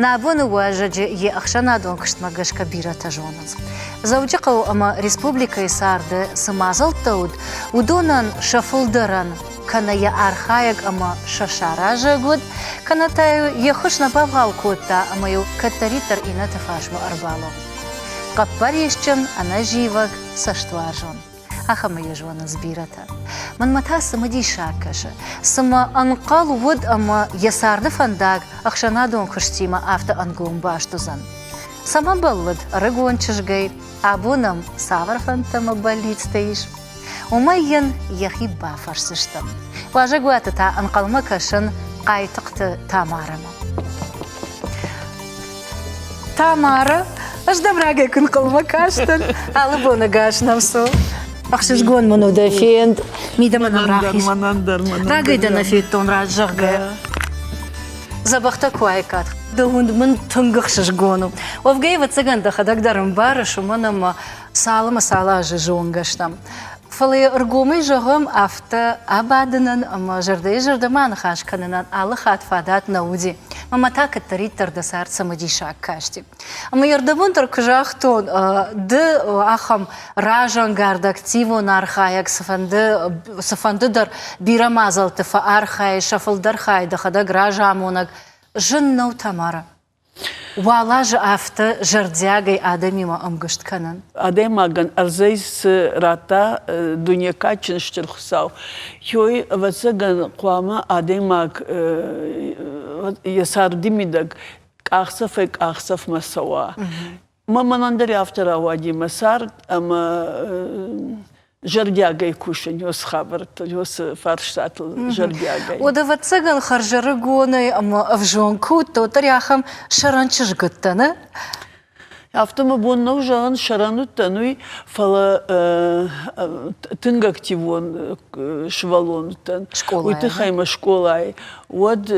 نابون واجج يأخشنا دون كشت مجش كبيرة تجونز زوجقو أما ريسبوبليكا سارد سمازل تود ودونن شفلدرن كان يأرخايق أما ششاراجة جود كان تا يخش نبابها وكوتا أما يو كتريتر إنا تفاشمو أربالو قبريشچن أنا جيوك سشتواجون أخما يجوانا زبيرتا من متى سمدي شاكش سما أنقال ود أما يسارد فنداق أخشنا دون كشتيما أفتا أنقوم باشتوزن سما بلد رقون چشگي أبونم ساور فانتما بليت ستيش ومين يخي بافرسشتم واجقوات تا أنقال مكشن قايتقت تامارما تامارا أش دمراقي كن قلما كاشتن ألبونا قاش نفسو أخشش قون منو دافيند ميدا من راحيش راقي دانا في التون راجغ زبختا كوايكات دوند من تنقخشش قونو وفقاي واتساقان دخدك دارم بارش ومنم سالما سالاجي جونغشتم فلي رقومي جغم أفتا أبادنن أما جردي جردمان خاش كننن على خات فادات نودي مما تاك التريد تردسار سمدي شاك كاشتي أما يردبون تركجاختون د أخم راجان غارد أكتيفو نارخايك سفند در بيرا مازل تفا أرخاي شفل درخاي دخدق راجامونك جنو تمارا والاج أفتا جردياغي آدمي ما أمقشت كنن آدم أغن أرزيس راتا دنيا كاتشن شترخساو يوي وزغن قواما آدم أغ يسار ديميدغ أخصف مسوا ما منندري أفتر أواجي مسار أما جردياغي كوشن يوس خابرت يوس فارشتات جردياغي وده وتسجل خرج رجوني أما أفجون كوتو ترياخم شرانشش قتنا أفتما بون نوجان شرانو تنوي فلا تنجاكتيفون شوالون تن ويتخيم شكولاي ود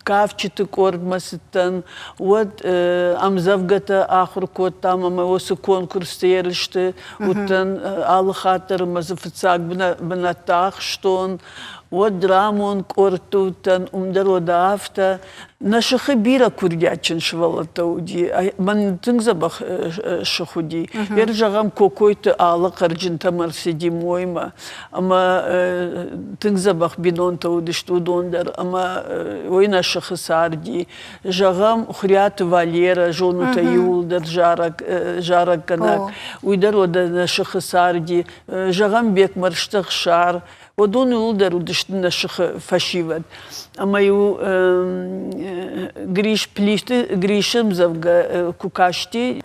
كافشت كورد مسطن ود أمزفقة آخر كود تامما وسكون كرستيرشت وتن على خاطر مزفتساق بنتاخشتون ودرامون كورتوتن أمدرو دافتا نشخي بيرا كورجاتشن شوالتودي من تنزبخ شخودي يرجعم كوكويت على قرجن تمرسدي مويما أما تنزبخ بينون تودشتو دوندر أما وين شخص عردي جعم خريات فاليرا جونو تيولدر جارك كناك ويدرو ده شخص عردي جعم بيك مرشتغ شعر ودون يولدر ودشتنا شخ فشيود أما يو гришем завга кукашти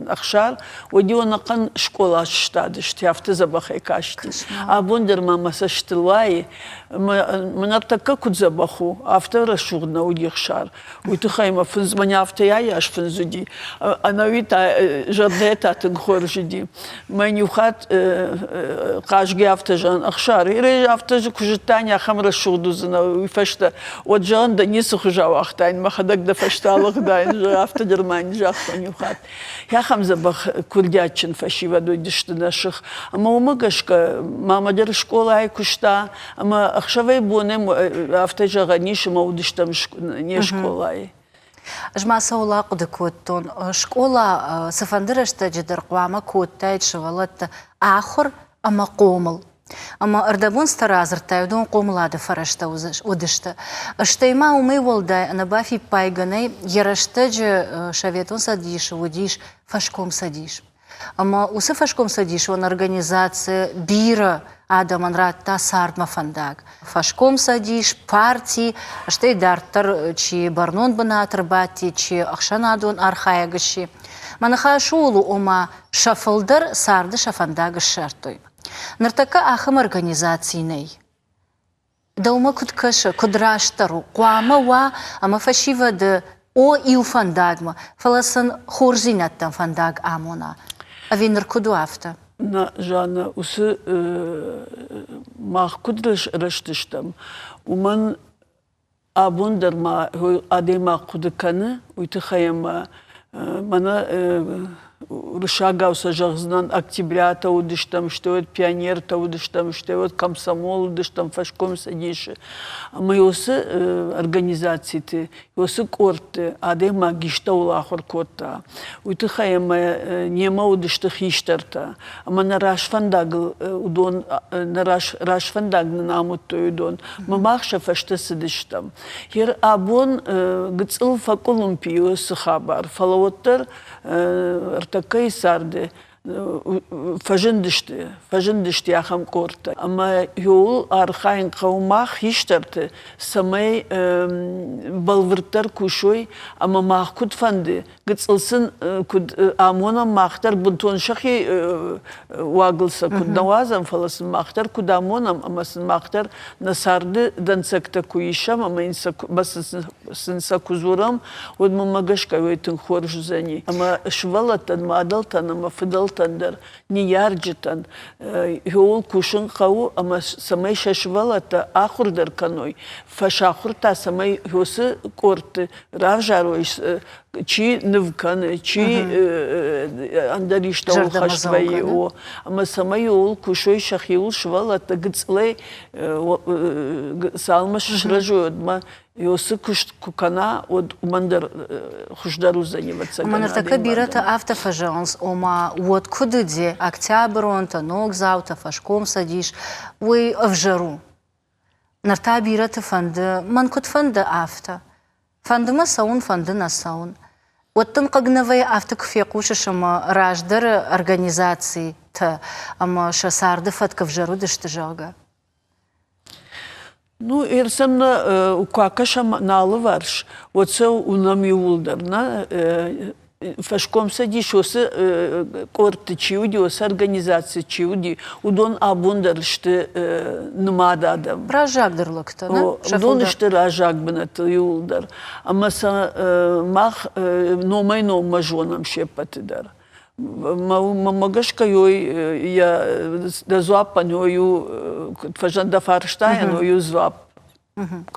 ахшар وديو نقن школа штадышти афты забахай кашти а бондер мама саштылай منطقة كود زبخو أفتر شغلنا وديخشار ويتخيم فنز من أفتر ياش فنزودي أنا ويتا جديتا تنخور جدي من يخات قاش جي أفتر جان أخشار يري أفتر كوجتانيا خمر الشغل زنا ويفشت وجان دنيس خجا وقتين ما خدك دفشتالق داين أفتر جرمان جاختن يخات يا خمسة بخ كردياتشن فشي ودو دشتنا شخ أما ومقشك ماما در شكولا هاي كشتا أما أخشوي بونم أفتجا غنيش ما ودشتم نيشكولاي أجمع سولا قد كوتون شكولا سفندرش تجدر قوامة كوتايد شوالت آخر أما قومل أما أردبون سترازر تايدون قوملاد فرشتا ودشتا اشتيما ومي والداي أنا بافي بايغاني يرشتج شاветون ساديش وديش فاشكوم ساديش أما وسفاشكوم ساديش وان организация بيرا آدمان رات تا سارد مفنداق فاشكوم ساديش بارتي اشتي دارتر چي برنون بناتر باتي چي اخشانادون ارخايغشي منخاشولو أما شفلدر سارد شفنداق الشرطوي نرتكا آخم организациيني دوما كد كشا كد راشترو قواما وا أما فاشيفا د او إيو فنداقما فلسن خورزينتن فنداق آمونا أفين نركدو أفتا نا جانا وس ما قدرش رشتشتم ومن أبوندر ما هو أدي ما قد كان ويتخيم منا рышагау сажахзнан октября таудыштам, что вот пионер таудыштам, что вот комсомол удыштам, фашком садиши. Мы осы организации ты, осы корты, аде магишта улахор корта. Уйты хаяма нема удыштых иштарта. Ама на рашфандагл удон, на рашфандагл намут то удон. Мамахша фашта садыштам. Хер абон гцл факулумпи осы хабар. Фалавоттар артакай сарды. Фажындышты яхам корта. Ама юл архайн қаумах иштарты самай балвырттар кушой, ама мах куд фанды. Гыцылсын куд амона махтар бунтон шахи уагылса куд навазам фаласын махтар куд амонам, ама сын махтар насарды данцакта куишам, ама сынса кузурам, од мамагашка өйтін хор жузани. Ама швалатан, мадалтан, ама фидал тандер не ярджитан юл кушин хау ама самай шашвалата ахурдар каной фашахурта самай юсы корты равжароис чи нывканы чи андаришта ухашвай о ама самай юл кушой шахиул швалата гцлей салмаш шражуодма Юсы кукана от мандар хуждару заниматься. Манартака бирата автофажанс, ома вот кудыде октябрь онта ног заута фашком садишь, ой в жару. Нарта бирата фанды, манкут фанды авто. Фанды масаун, фанды насаун. Вот тан кагнавай авто кфекуши шама раждар организации та, ама шасарды фатка в жару дыштыжага. Ну, ерсамна укакаша налы варш. Оце унам юлдарна. Фашком садиш, осы корты чиуди, осы организация чиуди. Удон абундар шты нымададам. Ражагдырлыкты, да? Удон шты ражагбынаты юлдар. Амаса мах номай-нома жонам шепатыдар. Мамагашка йой я дазуапан йою фажанда фарштайн йою зуап.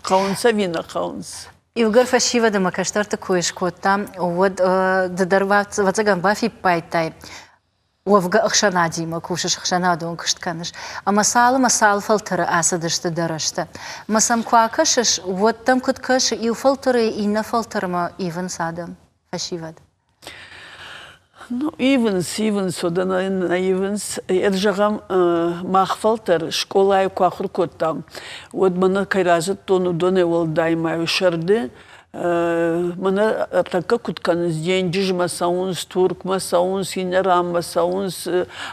Хаунса вина хаунс. Ивгар фашива да макаштарта куешкота, вот дадарват вацаган бафи пайтай. Уавга ахшана дима кушаш ахшана дон кыштканыш. А масал фалтера асадышты дарашта. Масам куакашаш вот там куткаш и фалтеры и на фалтерма ивен садам фашивад. Ну, Ивенс, одана Ивенс, эржагам махфалтер, школа и куахуркот там. Вот мана кайразат тону доне волдай маю шарды, мана така кутканыз деньжиж масаунс, турк масаунс, инерам масаунс,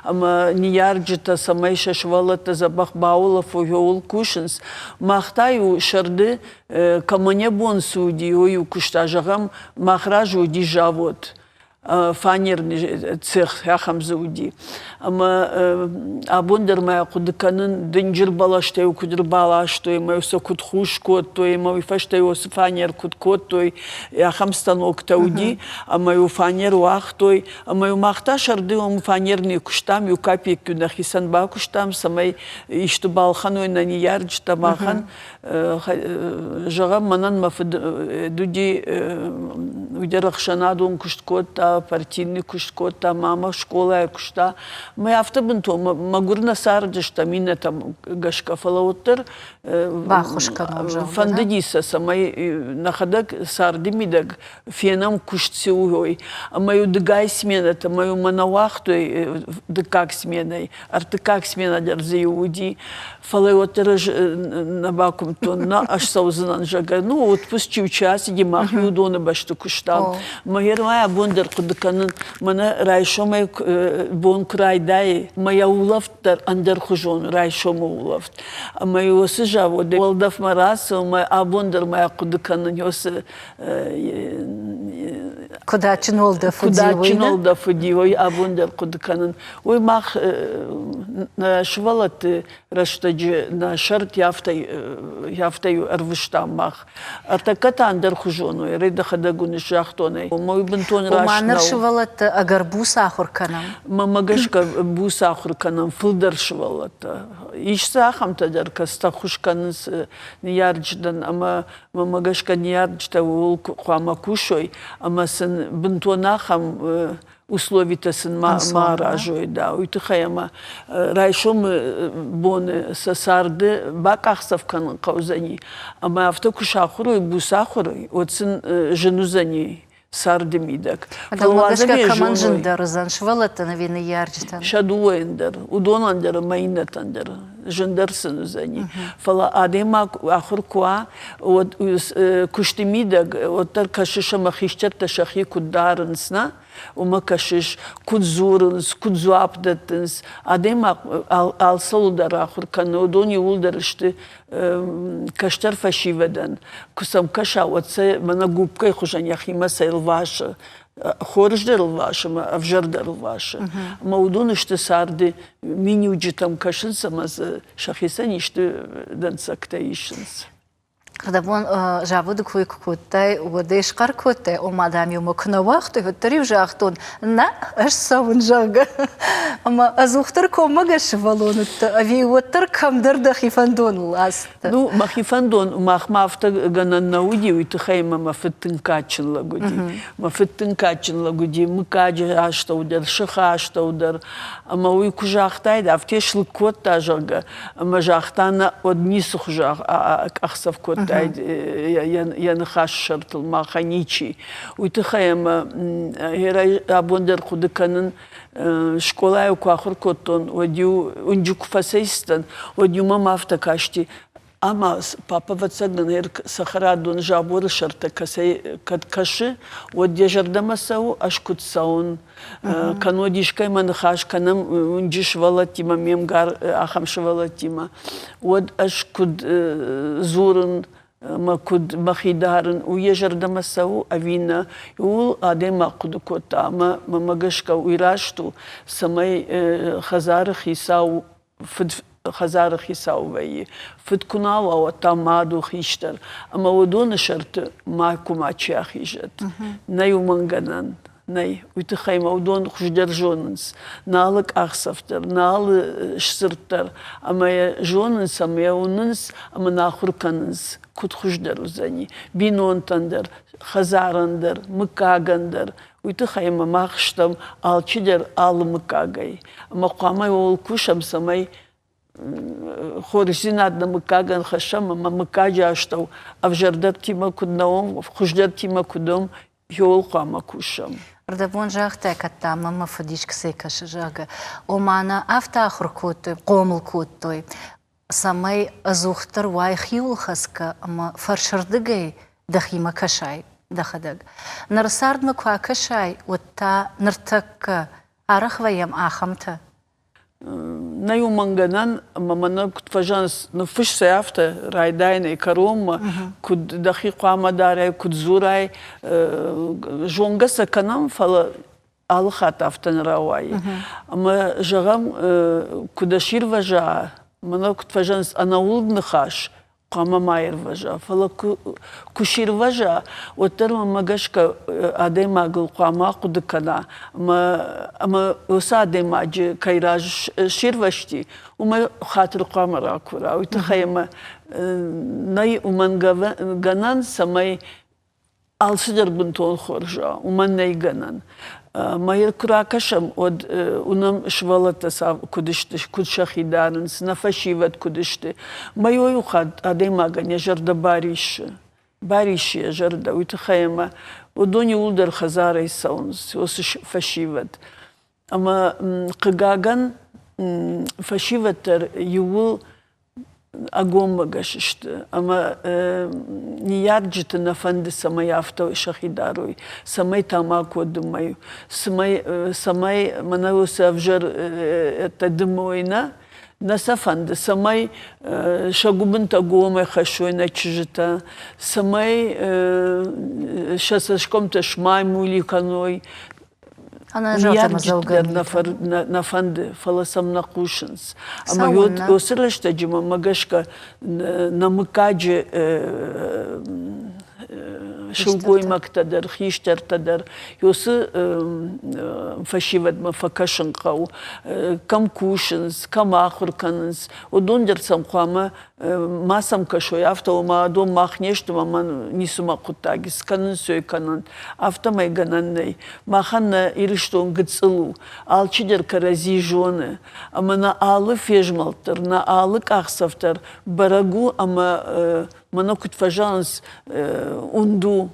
ама ниярджита самайша швалата забах баулов уйол кушинс. Махтаю шарды, камане бон суди, ою куштажагам махражу дижавот. Фанерный цех яхамзауди. Ама абондер моя кудыканын дынжыр балаштай кудыр балаштой, мой со кудхуш кот той, мой фаштай ос фанер кудкот той, яхам станок тауди, а мою фанер уах той, а мою махта шарды ом фанерный куштам, ю капик кюнах исанба куштам, самай ишту балханой на ниярдж тамахан, жагам манан мафд дуди удерахшанадун кушткот партийный кушткота, мама школа кушта. Мы автобунто магурна сардышта мина там гашка фалауттер. Бахушка фандадиса самай нахадак сарды мидаг фенам куштси угой. А мою дыгай смена, та мою манавахтой дыкак сменой, артыкак смена дерзи уди. Фалауттер набакум тонна аж саузынан жага. Ну вот пусти час димах юдона башту куштал. Магер моя бондер кудыканын мана райшомай бон крайдай моя улафтар андер хужон райшома улафт. А мою осы жаводы волдав марасу май абондер моя кудыканын осы куда чинолда фудивой. Куда чинолда фудивой абондер кудыканын. Ой мах на швалаты раштаджи на шарт яфтаю арвыштам мах. Артаката андер хужону рейда хадагуны шахтоной. Мой бентон рашнау. Уманыр швалат агар буса ахурканам. Мамагашка буса ахурканам фылдар швалата. Ишсахам тадар каста хушканыс ниярдждан, ама мамагашка ниярджда ул хуама кушой, ама сын бентонахам условитесын маражой, да. Уйтыхаяма райшом боны сасарды бакахсавкан каузани. Ама автокушахуру и бусахуру, отсын женузани. Сардемидак. Адамагашка каманжындар заншвалатана вины ярчтан. Шадуендер, удонандер, майнатандер, жындарсын үзани. Фала адема ахуркуа, от куштемидак, оттар кашиша махищерта шахи кударынсна, ума кашиш кудзурынс, кудзуапдатынс, адема алсалудар ахуркана, удони улдарышты каштар фашивадан. Кусам каша, отце мана губкай хужан яхима сайл ваша. Хорждер ваша, а вжардер ваша. Маудуны что сарды мини уджитам кашинса, маз шахисани что дансакта ишинс. Когда вон жабуды куй кутай, удеш кар кутай, о мадам ему кнавах, то вот три жахтон на аж савун жага. Ама азухтар комагаш валонут, а ви уттар камдар хифандон ласт. Ну, махифандон, махмафта ганан науди, уйтахайма мафеттен качен лагуди. Мафеттен качен лагуди, мукаджа аштаудер, шаха аштаудер. Ама уйку жахтай, да, втешл кот та жага. Ама жахтана одни сухжах, ахсав кот. Я нахаш шартл маханичи. Уйтахаяма абондер худыканын школаю куахыр коттон, одю унджук фасейстан, одю мамафта кашти. Ама папа вацаган сахарадун жабуры шарта каши, одя жардамасау ашкутсаун. Канодишкай манхаш, канам унджиш валатима, мемгар ахамш валатима. Од ашкуд зурын, макуд махидарын, уежардамасау авина, ул адема кудукота, ама мамагашка уирашту, самай хазары хисау, хазары хисау ваи, фиткунала отамаду хиштар, ама одоны шарты майку мача хижат, наюманганан. Nay, uйтыхайма удон хуждар жонынс, налык ахсафтар, налы шсырттар, амая жонынс, амая унынс, ама нахурканынс, кут хуждар узани, бинонтандар, хазарандар, мыкагандар, уйтыхайма махштам, алчидар алы мыкагай, ама қамай ол кушам самай хоризинадна мыкаган хашам, ама мыкаджа аштау, авжардар тима куднаом, хуждар тима кудом, йол қама кушам. ردبون جاخته کتا ماما فدیش کسی کش جاگه. اومانا افتا آخر کوتوی قومل کوتوی. سامی ازوختر وای خیول خسکه اما فرشردگی دخیما کشای دخدگ. نرسارد مکوا کشای و تا نرتک عرخ ویم آخمته. Наю манганан, мамана кутфажанс, ну фиш сеафта, райдайна и карома, куд дахи қуамадарай, куд зурай, жонгаса канам фала алхат афтан рауай. Ама жагам кудашир важа, мана кутфажанс анаулдны хаш, قام ماير وجا فلا كشير وجا وترى مجاشك أدم أقول قام أقود كنا أما وسادة ماج كيراج شير وشتي وما خاطر قام راكورا ويتخيم ناي ومن جنان سماي алсыдыр бунтон хоржа, уман нейганан. Майер куракашам од унам швалата сав кудышты, кудшахидарын, снафашиват кудышты. Майой ухад адемаган яжарда бариши. Бариши яжарда, уйтахаяма. Одони улдар хазара исаунс, осы фашиват. Ама кыгаган фашиватар юул агомба гашишты. Ама не ярджиты на фанды самай авто шахидаруй, самай тамаку думаю, самай манауса авжар это дымойна, на сафанды, самай шагубын тагомай хашой на чижита, самай шасашком-то шмай муликаной, Она жалко на фанды фаласам на кушанс. А моё осырлышта джима магашка на мыкаджи شلقوي مكتدر خيشتر تدر يوسي فشيفد ما فكشن قو كم كوشنز كم آخر كنز ودون جرسم قوامة ما سم كشوي أفتا وما دون ما خنيشت ما نيسو ما قطاقس كنن سوي كنن أفتا ما يغنن ما خنا إرشتون قدسلو آلچدر كرزي جونه أما نا آلو فيجمالتر نا آلك أخصفتر برغو أما منا كنت فجانس унду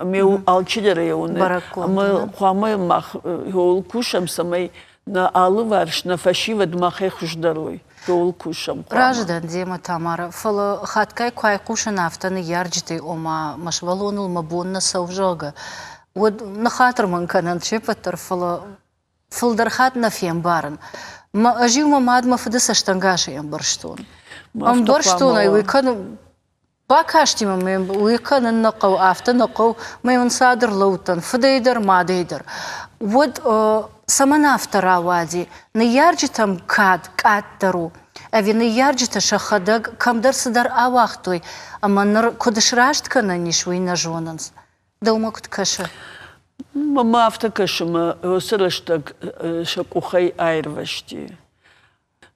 меу алчидере уне ама хвамай мах хол кушам самай на алы варш на фашивед махе хуждаруй хол кушам раждан дема Тамара фала хаткай кай кушан автаны ярджите ома машвалонул мабонна савжага вот на хатр ман канан чепатер фала фалдархат на фем баран ма ажив мамад мафдаса штангаши ям барштон ам барштон ай векан باكاشتي من ويكان النقو after نقو ما ينصادر لوتن فديدر ما ديدر ود سمن after عوادي نيارجي تم كاد درو أبي نيارجي تشخدق كم درس در أواختوي أما نر كدش راشت كنا نشوي نجوننس دوما كد كشة ما أفتكرش ما وصلشتك شكوخي أيروشتي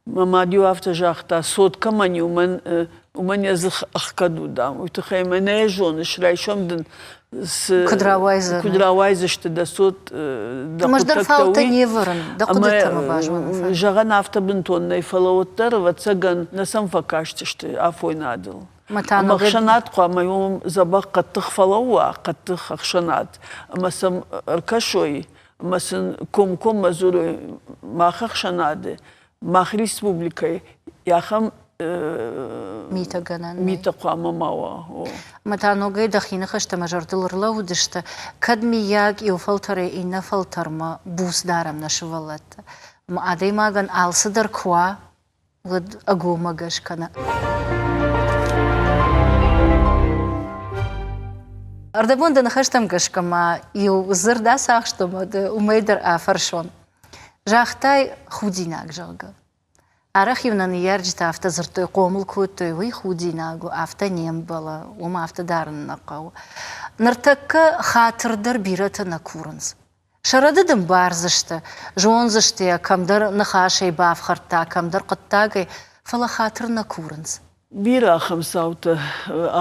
ما ديو أفتجاختا صوت كمان يومن ومن يزخ أخكدو دام ويتخيل من يجون شراي شمدن كدراوايز اشتدا صوت مجدر فاوتا نيفرن دقدت ما باجون جغن أفتا بنتون نيفلوتر وتسجن نسم فكاشتشت عفوي نادل أما خشنات قام يوم زبق قد تخفلوا قد تخشنات أما سم ركشوي أما سن كم مزوري ما خشنات ما ريسبوبليكي ياخم ميتا قام ماوا متى نوجي دخينة خشت مجردل رلاو دشت كدمياك يوفلتري إن فلتر ما بوس دارم نشوالت ما عادي ما جن ألصدر كوا ود أجو ما جش كنا أردبون دن خشتم جش كما يو زردا ساخشتم ده وميدر آفرشون جاختاي خوديناك جاغا أرخيونا نيارجتا أفتا زرتوي قومل كوتوي وي خوديناغو أفتا نيمبلا وما أفتا دارن نقاو نرتك خاطر در بيرتا نكورنز شرددن بارزشتا جونزشتا كم در نخاشي باف خرطا كم در قطاقي فلا خاطر نكورنز بيرا خمساوتا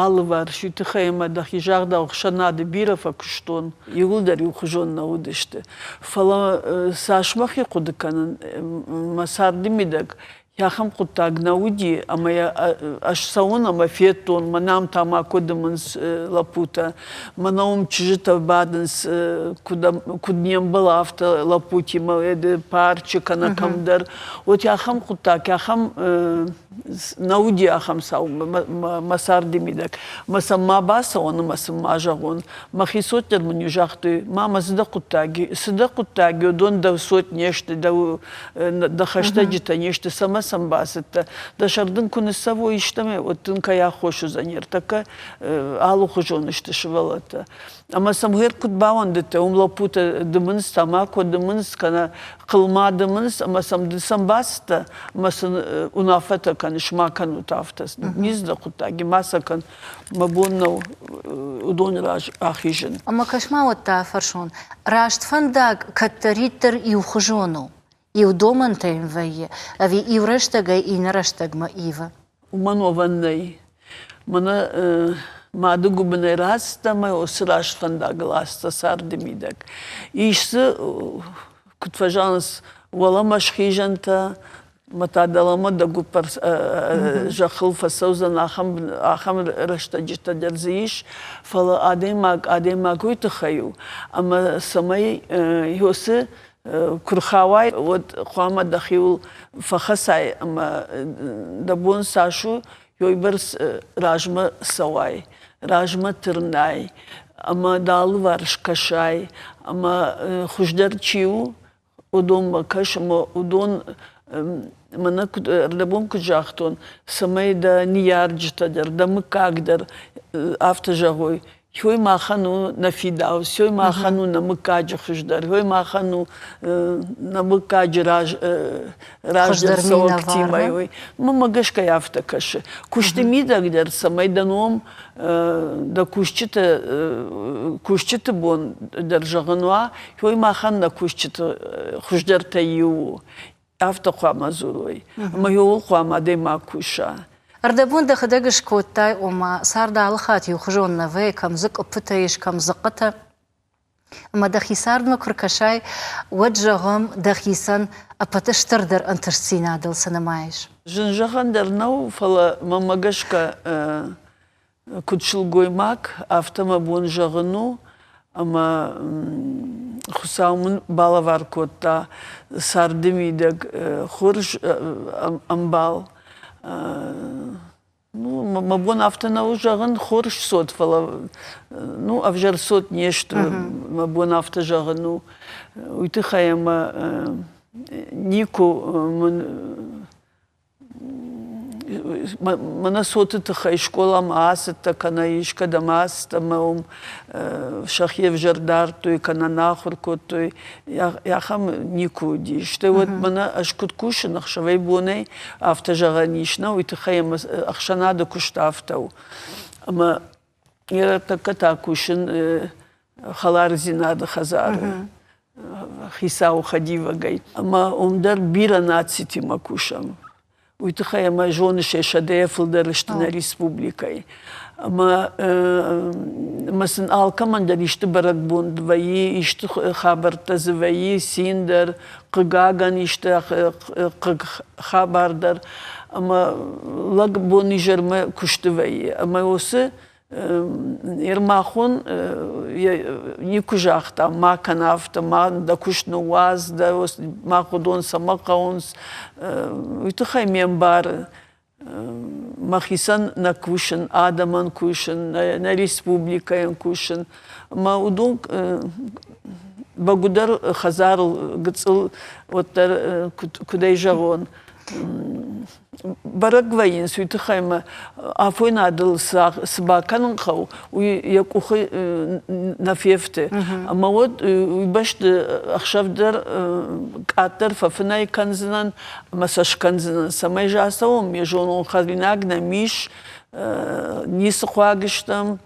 آلوار شو تخيما دخي جاغدا وخشناد بيرا فكشتون يقول در يوخجون نودشتا فلا ساشمخي قد كان مسار دميدك يا خم قطاق نودي أما أش سوونا ما فيتون منام تاما كودمنس لابوتا منام تجتا بعدنس كودنيم بلافتا لابوتي ما يد بارتش كنا كم در وت يا خم قطاق يا خم نودي يا خم ساو مسار دميدك ما باسون ما جاغون ما خيسوت من يجاختي ما صدق قطاق دون دو صوت نيشت دو دخشتا جتا نيشت سما سمباستا دا شردن كن سوو يشتمي وتن كيا خوشو زنير تكا آلو خجون اشتشوالتا أما سمهير كنت باون دتا لابوتا دمنس تاماكو دمنس كان قلما دمنس أما سمباستا أما unafeta kan šmakan utaftas. Nizda kutagi masa kan mabunna udon raj ahijen. Ama kašma od ta faršon. Rašt fandag katariter i uhožonu. I u domante im veje. Avi i vrštega i naraštag ma iva. Umano vannej. Mana madugu bene rasta ma osrašt fandag lasta sardimidak. Išse kutvažans walamaš hijanta متعدلما دقو برس جخل فسوزن آخم رشته جتا درزيش فلا آدم كوي تخيو أما سمي يوسي كرخاوي ود قامة دخيول فخساي أما دبون ساشو يوبرس راجمة سواي راجمة ترناي أما دال ورش كشاي أما خشدر تشيو ودون بكش أما ودون منا ردبون كجاختون سمي دا نيارج تدر دا مكاقدر أفتجاهوي هوی ماخانو نفیداو هوی ماخانو نمکاج خشدار هوی ماخانو نمکاج راج در سوکتی مایوی مگش که یافته کشه کشتی میده در سمای دنوم دا کشتی بون در جغنوا هوی ماخان نکشتی خشدار تایو یافته خواه زوروی ما یو خواه دی ما کشه أردبون ده خداقش كوتاي وما صار ده على خاتي وخجون نفي كم زق بفتايش كم زقته أما دخي صار مكركشاي وجههم دخيسن أبتشتر در أنترسينا دل سنمايش جنجخان در نو فلا مماقشكا كتشل قويماك أفتما بون جغنو أما خساومن بالوار كوتا صار دميدك خورج أمبال ну, мабон автона ужаган хорш сот фала, ну, авжар сот нешто, мабон авто жаган, ну, уйтыхаема нику мана соты тыхай школам асыта, кана ишка дамас, тамаум шахев жардар, той кана нахур той яхам нику ди. Что вот мана ашкут кушан, ахшавай боней авто жаганишна, уйтыхаема ахшанада кушта автау. Ама я така кушан халар зинада хазар. Хисау хадива гай. Ама умдар бира нацити макушам. Уйтыхаема жоны шешадея фылдарышты республикой. Ама масын алкамандар ишты барак бундваи, ишты хабартазываи, синдер, кыгаган ишты хабардар. Ама лаг бони жерме куштываи. Ама осы Ермахон нику жахта, ма канафта, ма да кушну ваз, да ма ходон самакаунс, уйтыхай мембар, махисан на кушен, адаман кушен, на республикаен кушен, ма удон багудар хазарл гцл вот кудай жагон. Барагваин суйтыхайма афой надыл сбаканын қау якухы нафефте. Ама вот уйбашты ақшавдар каттар фафынай канзынан масаш канзынан самай жасауым ежонун хазинагна миш нисы хуагыштам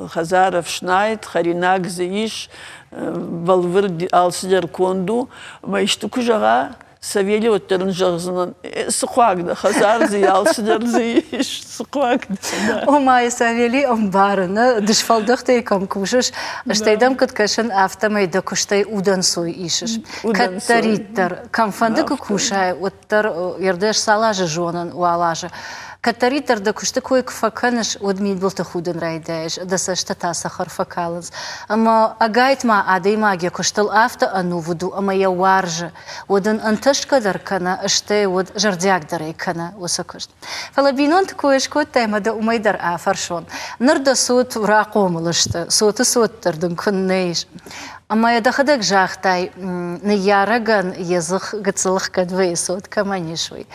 хазаров шнайт харинаг зиш валвыр алсыдар конду ма ишты кужаға Савели оттерн жагзынан сықуагда хазар зиялсы дерзиш сықуагда. Омай Савели амбарына дышфалдыхтай кам кушаш, штайдам кыткашын автомайда куштай удан сой ишиш. Каттариттар камфанды кушай оттар ердеш салажы жонын уалажы. Катариттар да кушты кой кфаканыш одмид болта худын райдаш, да сашта тасахар факалынс. Ама агайт ма адай магия куштал авто анувуду, ама я варжа. Одын анташ кадар кана, аште од жардяк дарай кана осакушт. Фалабинон такой шкот тайма да умайдар афаршон. Нарда сот рaqomылышты, соты соттырдың күннейш. Ама я дахадак жахтай, не яраган язых гацылых кадвей сот каманишвай.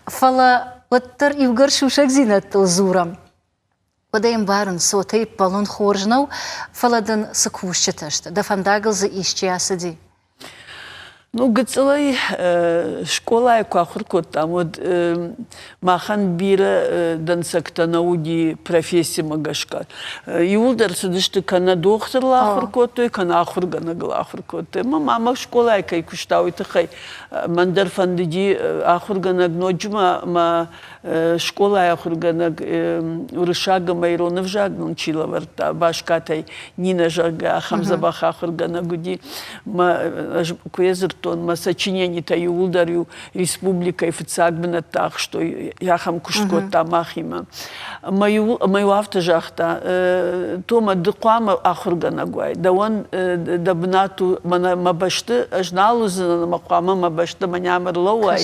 Фала Оттар ивгар шушак зинаттыл зурам. Одаем барын сотай палон хоржнау, фаладан сакушчаташта, да фандагылзы ишчи асади. Ну, гацылай школа якуахыр коттам, вот махан бира дансакта науди профессия магашка. Юлдар садышты кана доктор лахыр коттой, кана ахыр гана глахыр коттой. Мама школа якай куштау тахай мандар фандиди ахыр гана гноджма, ма школа ахыр гана урышага майронов жагнун чила варта, башкатай Нина жага, Хамзабах ахыр гана гуди, ма куезер ма сочинение-то юлдарю республика и фицагбена так, что я хам кушкота махима. Мою автожахта, тома дыкуама ахургана гуай. Да он дабнату мабашты, ажналу зана махуама мабашты манямар лауай,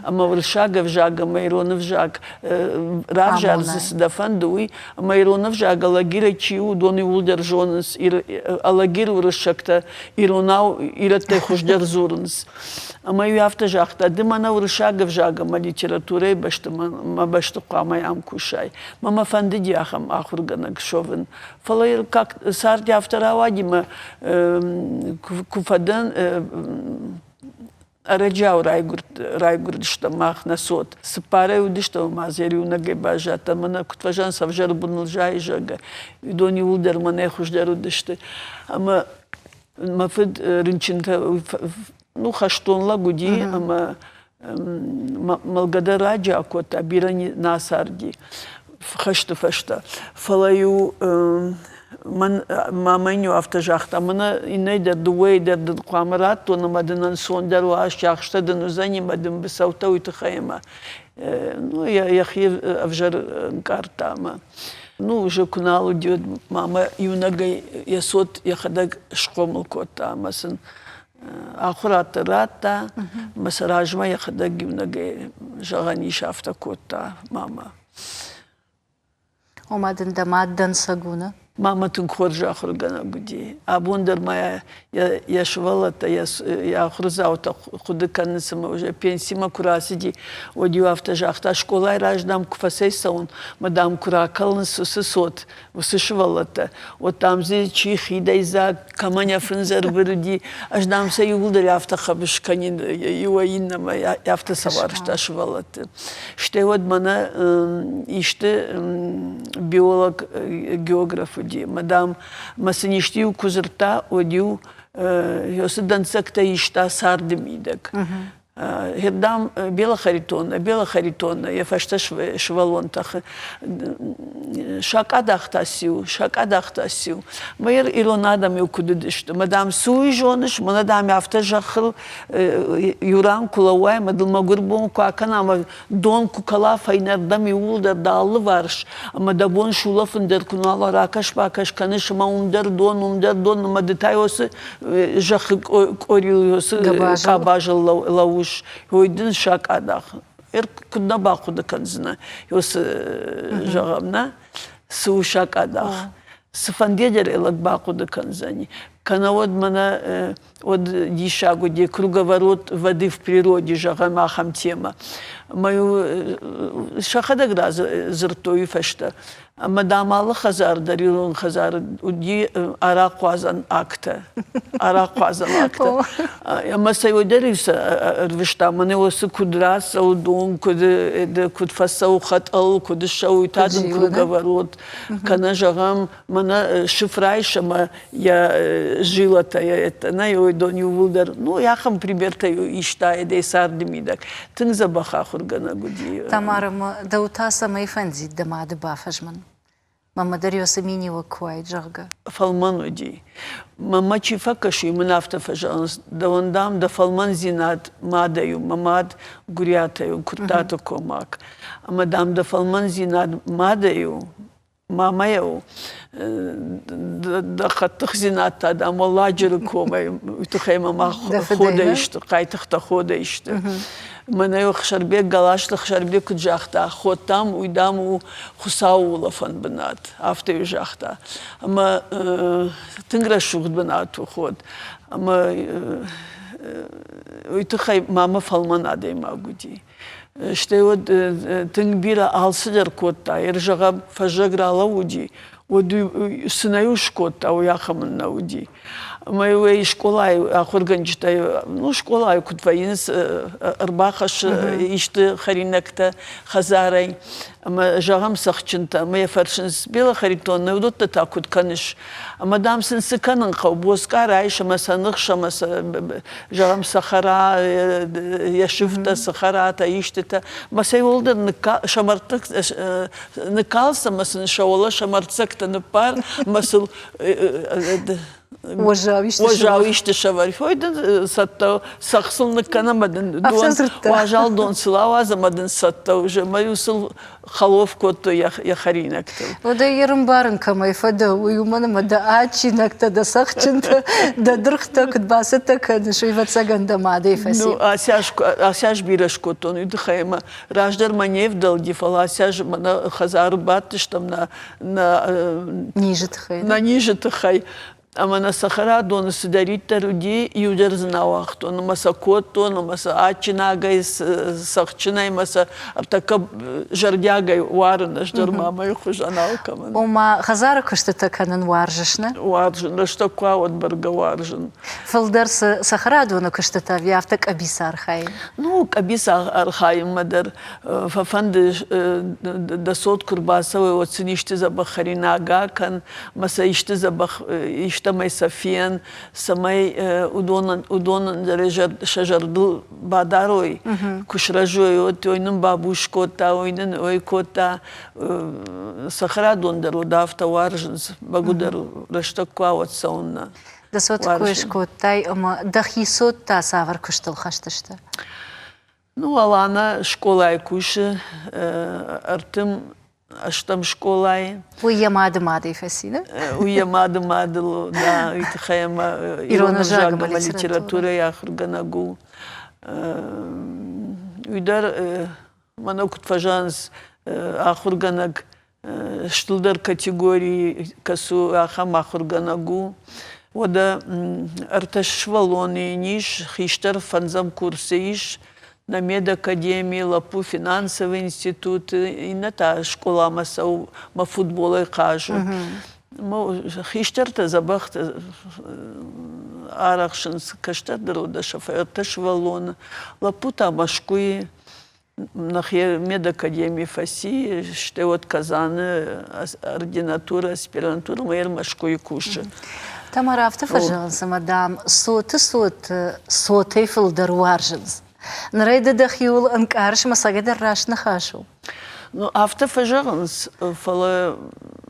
мавршага вжага, майронов жаг, равжар засдафандуй, майронов жага, лагира чиу, дон юлдар жонас, алагир вршакта, иронау, ирате хуждар зурнс. Мою автожахта, дымана уршага вжага, ма литературе, башты ма башты куама ям кушай. Мама фанды диахам ахурганак шовын. Фалайр как сарди авторавадима куфадан Араджау райгурд что махна сот. Спаре уди что мазери унаге бажата мана кутважан савжар бунылжай жага. Идони улдер мане хуждер удишты. Ама мафид ринчинка ну хаштонла гуди ама малгада раджа кота бирани насарди. Хашты фашта. Фалаю маманю автожахта мана инейдер дуэйдер дын қамырат тоны мадынан сондар уаш жақшта дын узани мадын бісаута уйтыхайма. Ну, яхир авжар картама. Ну, уже куналу дед мама юнагай ясот яхадаг шкомл кота масын. Ахурата рата масаражма яхадаг юнагай жагани шафта кота мама. Омадын дамаддан сагуна. Мама тунхоржа хургана гуди. Абундер моя я швалата я хурзаута худыканы сама уже пенсима курасиди одю автожахта школа раждам куфасейсаун мадам куракалны сусот высышвалата. Вот там зи чихи дайза каманя френзер вырди аждам се юлдер автохабышканин юаиннама автосаваршта швалата. Что вот мана иште биолог географ мадам масыништиу кузырта одиу ёсыдан секта ишта сардымидек. Гердам бела харитона, я фашта швалонтах. Шакадахтасю. Майер илонадам юкудышты. Мадам суй жоныш, мадам автожахл юран кулауай, мадл магурбон куаканама дон кукала файнардам юлдар даллы варш. Мадабон шулафындер кунала ракаш бакаш каныш маумдер дон, мадытайосы жахы корилиосы кабажыл лауш. Ойдын шак адах. Кудна бақуды канзына. Йосы жағамна су шак адах. Сыфандедер элак бақуды канзани. Канавод мана от дишагу, где круговорот воды в природе жағамахам тема. Мою шахадагра зыртою фашта. Мадамалы хазар дарилон хазар уди арақвазан акта. Я масайо дариса рвишта мане осы кудраса удон куд фасау хатал куд шауитадын круговорот. Кана жағам мана шифрайшама я жилата я это на ой доню вулдар. Ну я хам прибертаю ишта эдей сардимидак. Тын забаха хургана гуди. Тамарам даутаса майфанзи дамады бафажман. Мама дариоса минива куай джарга. Фалман уди. Мама чифакаши мнафта фажанс давандам да фалман зинат мадаю мамад гурятаю куртато комак. Мадам да фалман зинат мадаю мамаяу да хаттых зината да моладжер комай тухай мама хода ишты кайтыхта хода ишты. Мене хшарбек галашлы хшарбек джахта хотам уйдаму хусаулафан бнат авто жахта. Ама тынграшугд бнат ход. Ама уйтухай мама фалман адема гуди. Что вот тынгбира алсыдер котта иржага фажаграла уди. Оду сынаю шкотта уяхамын на уди. Моя школа, ахурганчитай, ну школа, кутваинс, арбахаш, ишты харинекта, хазарай, жагам сахчинта, моя фаршинс бела харитонна, удотта такут каныш. Мадам сын сыканын каубоска райша, масаных шамаса, жагам сахара, яшифта, сахарата, иштыта. Масай олда шамартык, ныкалса, масын шаула, шамартсакта напар, масыл, Ожавиште шаварь. Ойден сатта сахсылны канамадын. Важал дон сылавазамадын сатта уже. Маюсыл халов котто яхаринактыл. Ода ерым барын камай фада. Уюманама да ачинакта, да сахчинта, да дырхта, кудбасыта, кадыш уйватсаганда мада ефаси. Ну, асяж бираш коттон. Уйдыхайма. Раждар манев дал дифала. Асяж мана хазар баттыш там на ниже тхай. На ниже тхай. Ama nasakara donu sidarit rudi yuder znawakt. Onu masa kotto, onu masa açinagay sakçınay masa artaka jardягay varın aşdır mamay khujanalkaman. Ома хазара кыштыта канын варжышны. Varjın, что ква от берга varjın. Фылдыр сахарадуны кыштыта вяфтык абисар хай. Ну, кабиса архаим мадар фафанды да сот курбасовый оценишти за бахаринага кан маса ишти за бах иштамай сафиан самай удонан дережа шажарду бадарой кушражой от ойнун бабушкота ойнун ойкота сахарадун деру дафта варжинс багудару раштаква от саунна. Да сот куешкоттай, ома дахисот та савар кыштыл хаштышты. Ну, Алана школай куши, артым аштам школай. Уйямады-мады фасина. Уйямады-мадылу, да, итхаяма Ирона жагама Жагама литература яхырганагу. Уйдар манокут фажанс ахурганаг штылдар категории касу ахам ахурганагу. Ода арташ валоны ниш, хиштар фанзам курсы иш, на медакадемии, лапу финансовый институт, и на та школа масау, ма футбола и кажу. Хиштар-то забах арахшинс, каштар дрода шафа, арташ валона, лапу та машкуи, на медакадемии ФАСИ, что вот Казаны, ординатура, аспирантура, моер машкуи куши. Тамара, автофажанса, мадам, сотой фылдыр варжынс. Нарайда дахиул анкарш масагада раш нахашу. Ну, автофажанс, фала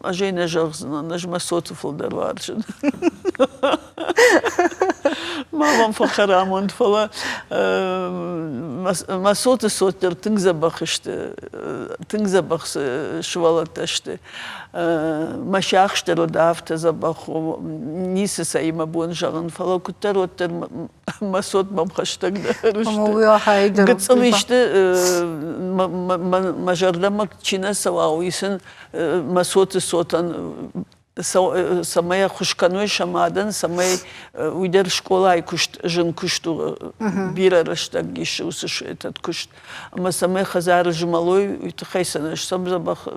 ажейна жахзна, нажма соты фылдыр варжын. Мамам фахарамон, фала масоты сотер тыңзабах ішті, тыңзабах швалаташты. Машахшты рода автозабаху, нисы саима бон жағын, фала күттер оттер масот мамхаштагда. Гыцыл ішті мажардамак чина салау, исін масоты сотан самая хушканой шамадан, самая уйдер школай кушт, жен кушту, бира раштаг гиши усышу этот кушт. Ама самая хазары жумалой, уйтахайсанаш, сам забах...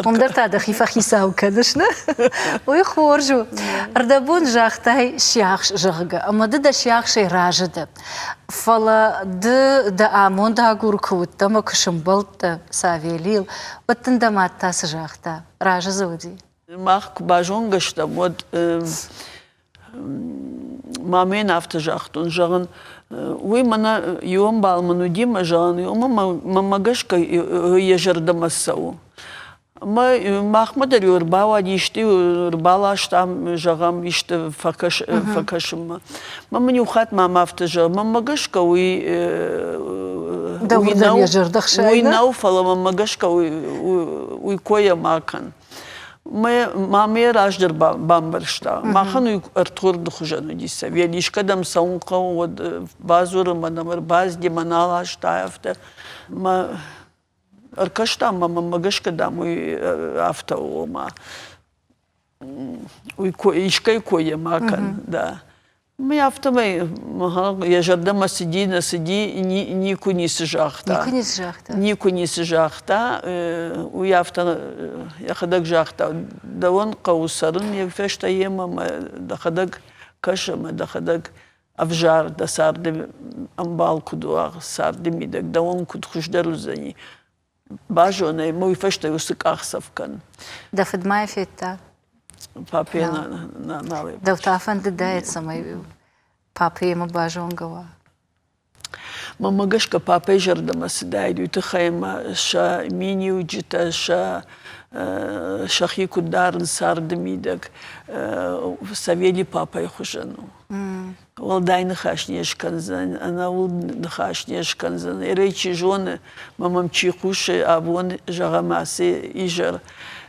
Умдар тада хифа хисау кадышны. Ой хоржу. Ардабун жахтай шяхш жагга. Ама да шяхшай ражыды. Фала да амон да гуркутта, ма кышымбылтта, савелил. Баттында маттасы жахта. Ражы зауди. Мах бажонга что вот мамин автожахтун жагын уй мана юом балману дима жагын юома мамагашка ежардамасау. Махмадар юрбава дишти юрбала штам жагам иште факашма. Мама не ухат мама автожа. Мамагашка уйнау фала мамагашка уй коя макан. Маме раждыр бамбаршта. Махан Артур духужану диса. Велишка дам саунка вот базуры манамар базди манала штафта. Аркашта мама магашка дам уй автоума. Уй ишкай коя макан, да. Мы автомай, я жардама сиди, нику не сжахта. Нику не сжахта. Нику не сжахта. У яфта, я ходак жахта. Да он каусарын, я фешта ема, да ходак кашама, да ходак авжар, да сарды амбалку дуах, сарды мидак, да он куд хуждару за ней. Бажоне, мой фешта юсык ахсавкан. Да федмай фетта. Папе налеп. Да втафан дедает самой папе ему бажонгова. Мамагашка папе жардама сидайду, тахайма ша мини уджита, ша шахику дарн сардамидак, савели папа хужану. Валдай нахашнеш канзан, она ул нахашнеш канзан. И речи жены, мамам чихуши, а вон жагамаси ижар.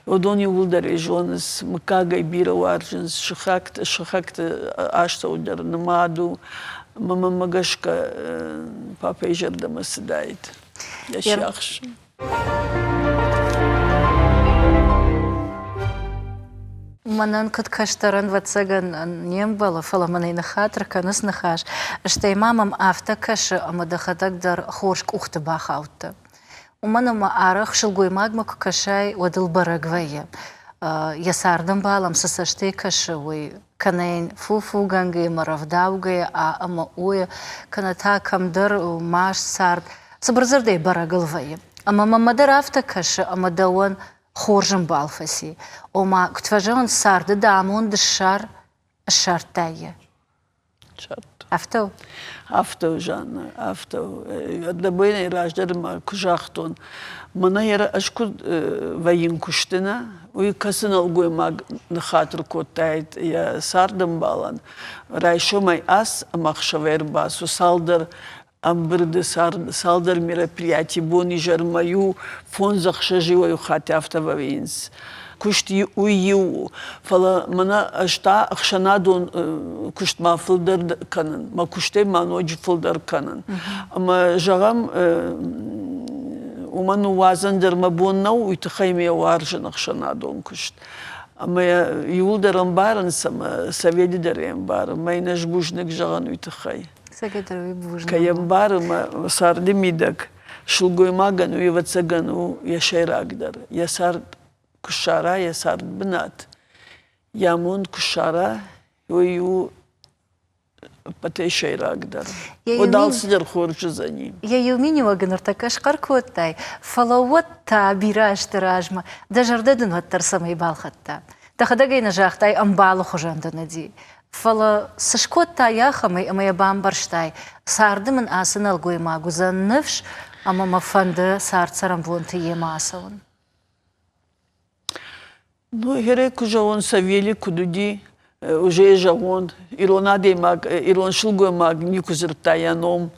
Одони улдари жонес, макагай бира варженс, шахакта ашта удар намаду, мама магашка папа ижардама сидает. Я Манан кыт каштаран ватсаган нембала, фаламаны на хатр, каныс нахаш. Штей мамам авта каша, амадахатак дар хоршк ухта бахаута. Уманама арах шилгуй магмак кашай вадыл барагвая. Ясардам балам сасаштей кашавой. Канайн фуфу ганги маравдаугая, а ама уя каната камдар маш сард. Сабарзардей барагалвая. Ама мамадар авта каша, амадауан خورجم بالفسی. اما کتفجان سرد دامون دشار شرطیه. افتو. افتو جان افتو. دبیانی راجدر ما کجاختون. من یه اشکود وین کشتنه. وی کسی نلگوی ما نخاطر کوتاید یا سردم بالن. رایشو مای اس مخشویر باس و سالدر Амбырды салдар мероприятий бони жармаю фон захшаживаю хотя автовавинс. Кушти уйю фала мана ашта ахшанадон кушт ма филдер канан ма куште маноджи филдер канан. Ама жагам уману вазандер ма боннау уйтхайме варжан ахшанадон кушт. Ама юлдерам баран сама саведи дерем бар. Майнаш бужник жаган уйтхай. Каям барыма сарды мидак, шулгой маган уевацагану яшайрагдар. Ясар кушара, ясар бнат. Ямун кушара, ую патейшайрагдар. Удалсидер хорчу за ним. Я юминива ганартакаш каркоттай. Фалавот та бираш тиражма. Дажардадын ваттар самай балхатта. Тахадагай нажахтай амбалу хожанданади. Фала сашкотта яхамай амая бамбарштай. Сарды мен асын алгой магу заннывш, ама мафанды сарцарам вонты емасавын. Ну, хере кужа он савели кудуди, уже жагон, иронадей маг, ирон шилгой маг, никузертаяном,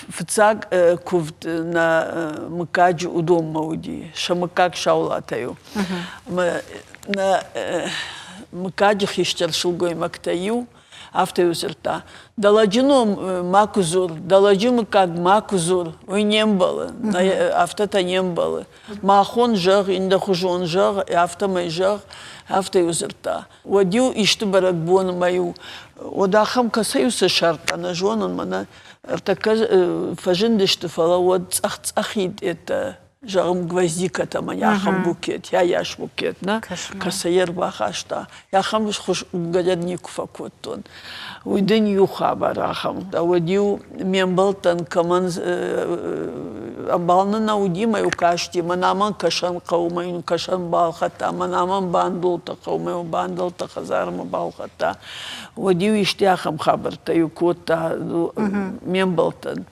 фцаг кувт на мыкаджи удом мауди, шамыкак шаулатаю. На мыкаджих ищер шилгой мактаю, автоюзерта. Даладжином макузур, даладжим как макузур, ой нембалы, автота нембалы. Махон жаг, индахужон жаг, автомай жаг, автоюзерта. Водил ишты баракбон мою, одахам касаюся шарта на жонан мана, артака фажиндишты фала, вот цахид это. Жагам гвоздика там, яхам букет, яш букет, на касаер бахашта, яхам хуш гадяднику факоттон. Уйден юха барахам, да водил мембалтан каман амбална наудима укашти, манаман кашан каумайн кашан балхата, манаман бандулта каумай бандулта хазарма балхата. Водил иштяхам хабарта юкота мембалтан.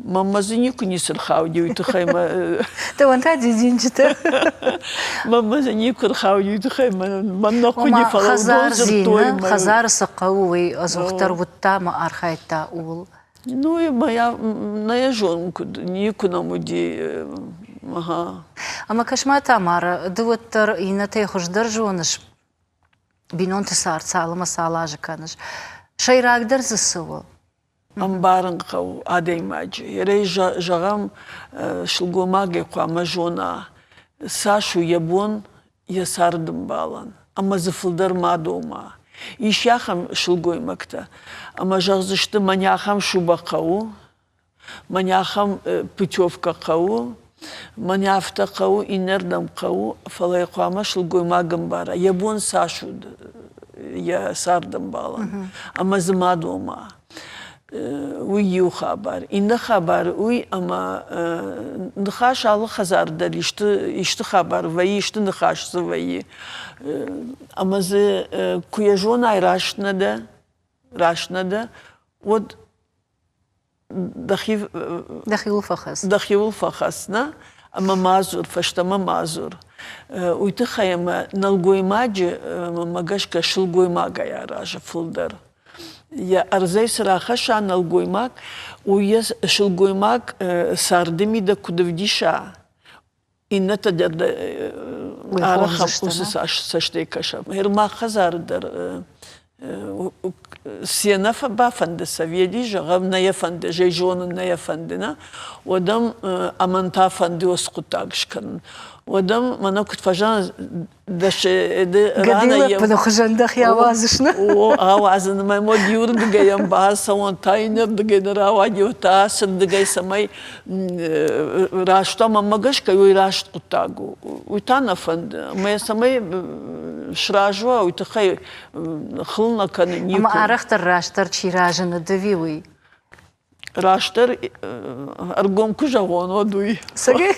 Мама занику не сырхаудю, и тухайма. Ты вон та дизинчита. Мама занику рхаудю, и тухайма. Маннаку не фалал. Хазар зина, хазар сакауи, азухтар вуттама архайта ул. Ну и моя на жонку, нику намуди. Ага. Ама кашма тамара, дуаттар и на те хождар жонаш. Бинон ты сар цалама салажа канаш. Шайрагдар засыва. Амбаран кау адеймаджи. Ерей жагам шилгомаге куама жона. Сашу ябон ясардым балан. Ама зыфылдар мадома. Ишяхам шилгоймакта. Ама жагзышты маняхам шуба кау. Маняхам путевка кау. Маняфта кау инердам кау. Фалай куама шилгоймагам бара. Ябон Сашу ясардым балан. Ама зымадома. Уй ю хабар. Инда хабар уй ама нхаш алы хазар дали ишты хабар ваи ишты нхаш ваи. Ама зе куяжон ай рашнада вот дахил фахас. Дахил фахасна. Ама мазур фаштама мазур. Уй ты хаяма налгой маджи магашка шилгой мага я ража фулдар. Я арзай срахаша налгоймак, уяс шилгоймак сардеми да кудавдиша. И на тадер арахам усысаш саштейкаша. Херма хазардар сена бафанды савели, жагам на яфанды, жейжонын на яфандына, одам аманта фанды оскутагшкан. ودم منا كنت فجأة دش رانا قديلة بنخجندخ يا وازشنا وازن ما مديور دقي يوم باس سوون تاينر دقي نراوا جوتاس دقي سماي راشتا ما مجش كيو راشت قطاقو ويتانا فند ما سماي شراجوا ويتخي خلنا كان نيكو أما عرفت الراشتر شي راجن الدفيوي راشتر أرقوم كجوان ودوي سجي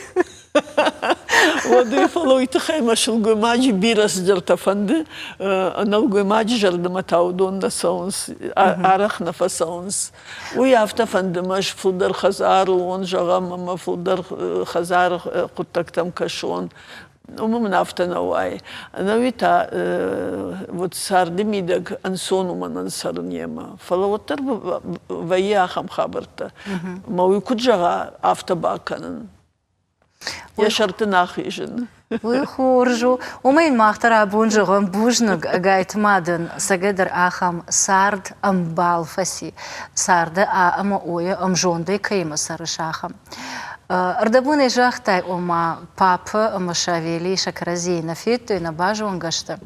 ودوي فلو يتخي مش القماجي بيرس جرت فند أنا القماجي جرد ما تعودون نسونس عرخنا فسونس ويافت فند مش فلدر خزار ونجغم ما فلدر خزار قطك تم كشون ومن أفتنا واي أنا ويتا وتصار دميدك أنسونو من أنصر نيما فلو ترب ويا خم خبرته ما ويكون جغا أفتا باكنن يا شرط ناخيجن ويخورجو ومين ما اخترع بونجغم بوجنق قايت مادن سجدر آخم سارد أم بالفسي سارد أم أويا أم جوندي كيما سرشاخم أردبوني جاختاي أما بابا أما شافيلي شكرزي نفيتو نباجو انغشتا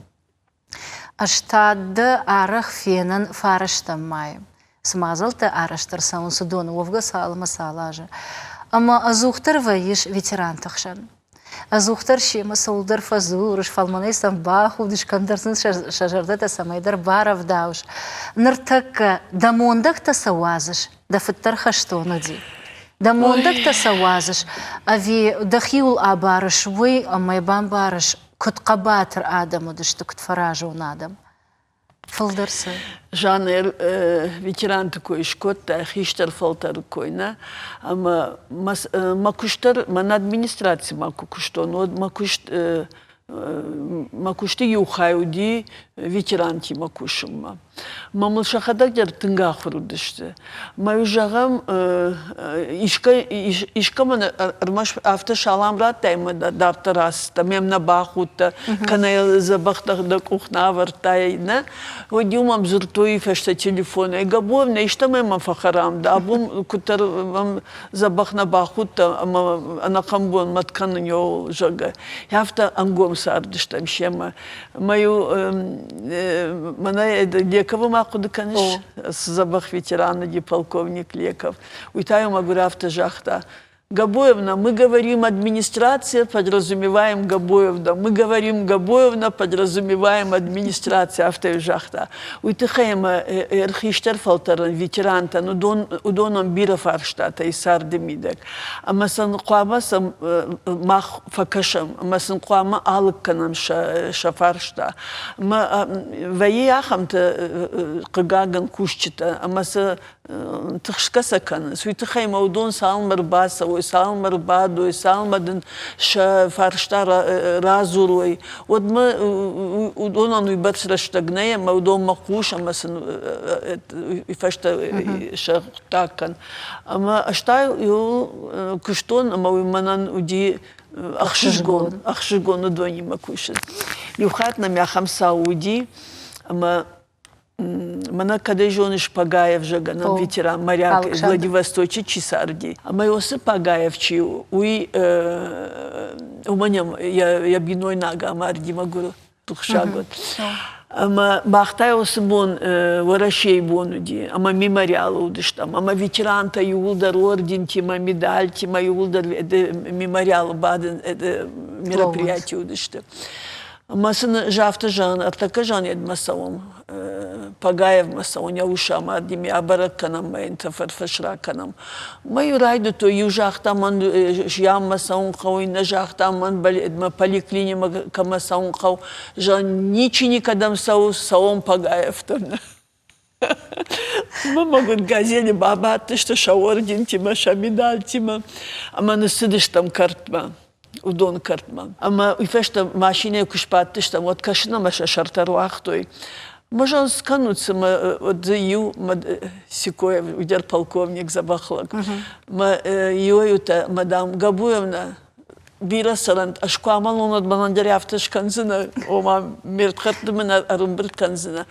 أشتاد أرخ فينن فارشتم ماي سمازلت أرشتر ساون سدون وفقا سالما سالاجا أما أزوختر ويش ветеран تخشن أزوختر شي مسولدر فزورش فالماني سنباخو ديش كندرسن شجردة سمايدر بارف داوش نرتك دموندك تسوازش دفتر خشتونا دي دموندك تسوازش أفي دخيول أبارش وي أما يبان بارش كت قباتر آدم ودش تكت فراجو نادم فلدرسي جانر ветеран такой шкот хиштер фолтер койна ама ما كشتر من администрации ما كشتو но ما كشتي يوخايودي ветеран تي ما كشما ما ملشخدك جر تنغاخرو دشته ما يجغم إشكا من رمش أفتح شالام رات تيم دارتراس تمام نباخوت كنا زبخت دك أخنا ورتاينا وديوم أمزرتوي فشت تليفون إجابوم نيشتم ما فخرام دابوم كتر زبخنا باخوت أنا قمبون ما تكن يو جعة يافت أنقوم ساردشتم شيما ما يو منا Лекова маку деканеш, забах ветерана, ди полковник Леков. Уитаю магурафта жахта. Габоевна, мы говорим администрация, подразумеваем Габоевна. Мы говорим Габоевна, подразумеваем администрация, автоюжахта. Уитахаема эрхиштер фалтаран, ветеранта, удоном бира фарштата и сардемидек. А масан қуама сам мах факашам, масан қуама алыкканам шафаршта. Ма ваиахамта қыгаган кушчита, а маса تخشكسكن سويت خيم ودون سالمر باس وسالمر باد وسالمدن شفارشتار رازوروي ودما ودون انو يبرس رشتغنيه مودون مقوش مثلا يفشت شتاكن اما اشتاي يو كشتون اما منن ودي اخشجون دوني مكوش يوخاتنا مя خمسة ودي اما Мана къде жониш Пагаев жага на ветеран моряк из Владивостока Чисарди. А майосы Пагаев чи уи уманям я биной нага марди магуру тухшагот. Ама бахтайосы бон ворашей бонуди, ама мемориал удыштам, ама ветеранта юлдар орден тима медаль тима юлдар мемориал баден мероприятие удыштам. Масın jafta jan, artaka jan yedmasavum. Pagayev masavun yavuşam ardimi abarak kanam mayin tafar faşra kanam. Mayu raydu to yujahtaman jam masavun kavu ne jahtaman bal edma poliklinima kamasavun kavu jan niçi nikadam savun Pagayev'tan. Mama gud gazeli babattı işte şaordin tima şamidal tima ama nasıdış tam kartma. Удон картман. Ама и фешта машине кушпатты, что вот кашина маша шартарвахтой. Можно скануться от ю Сикоев, удер полковник забахлак. Ма юта мадам Габуевна Bira sarant aşkuamal onad banandere haftaş kanzına oma mertxatlı mı arımbır kanzına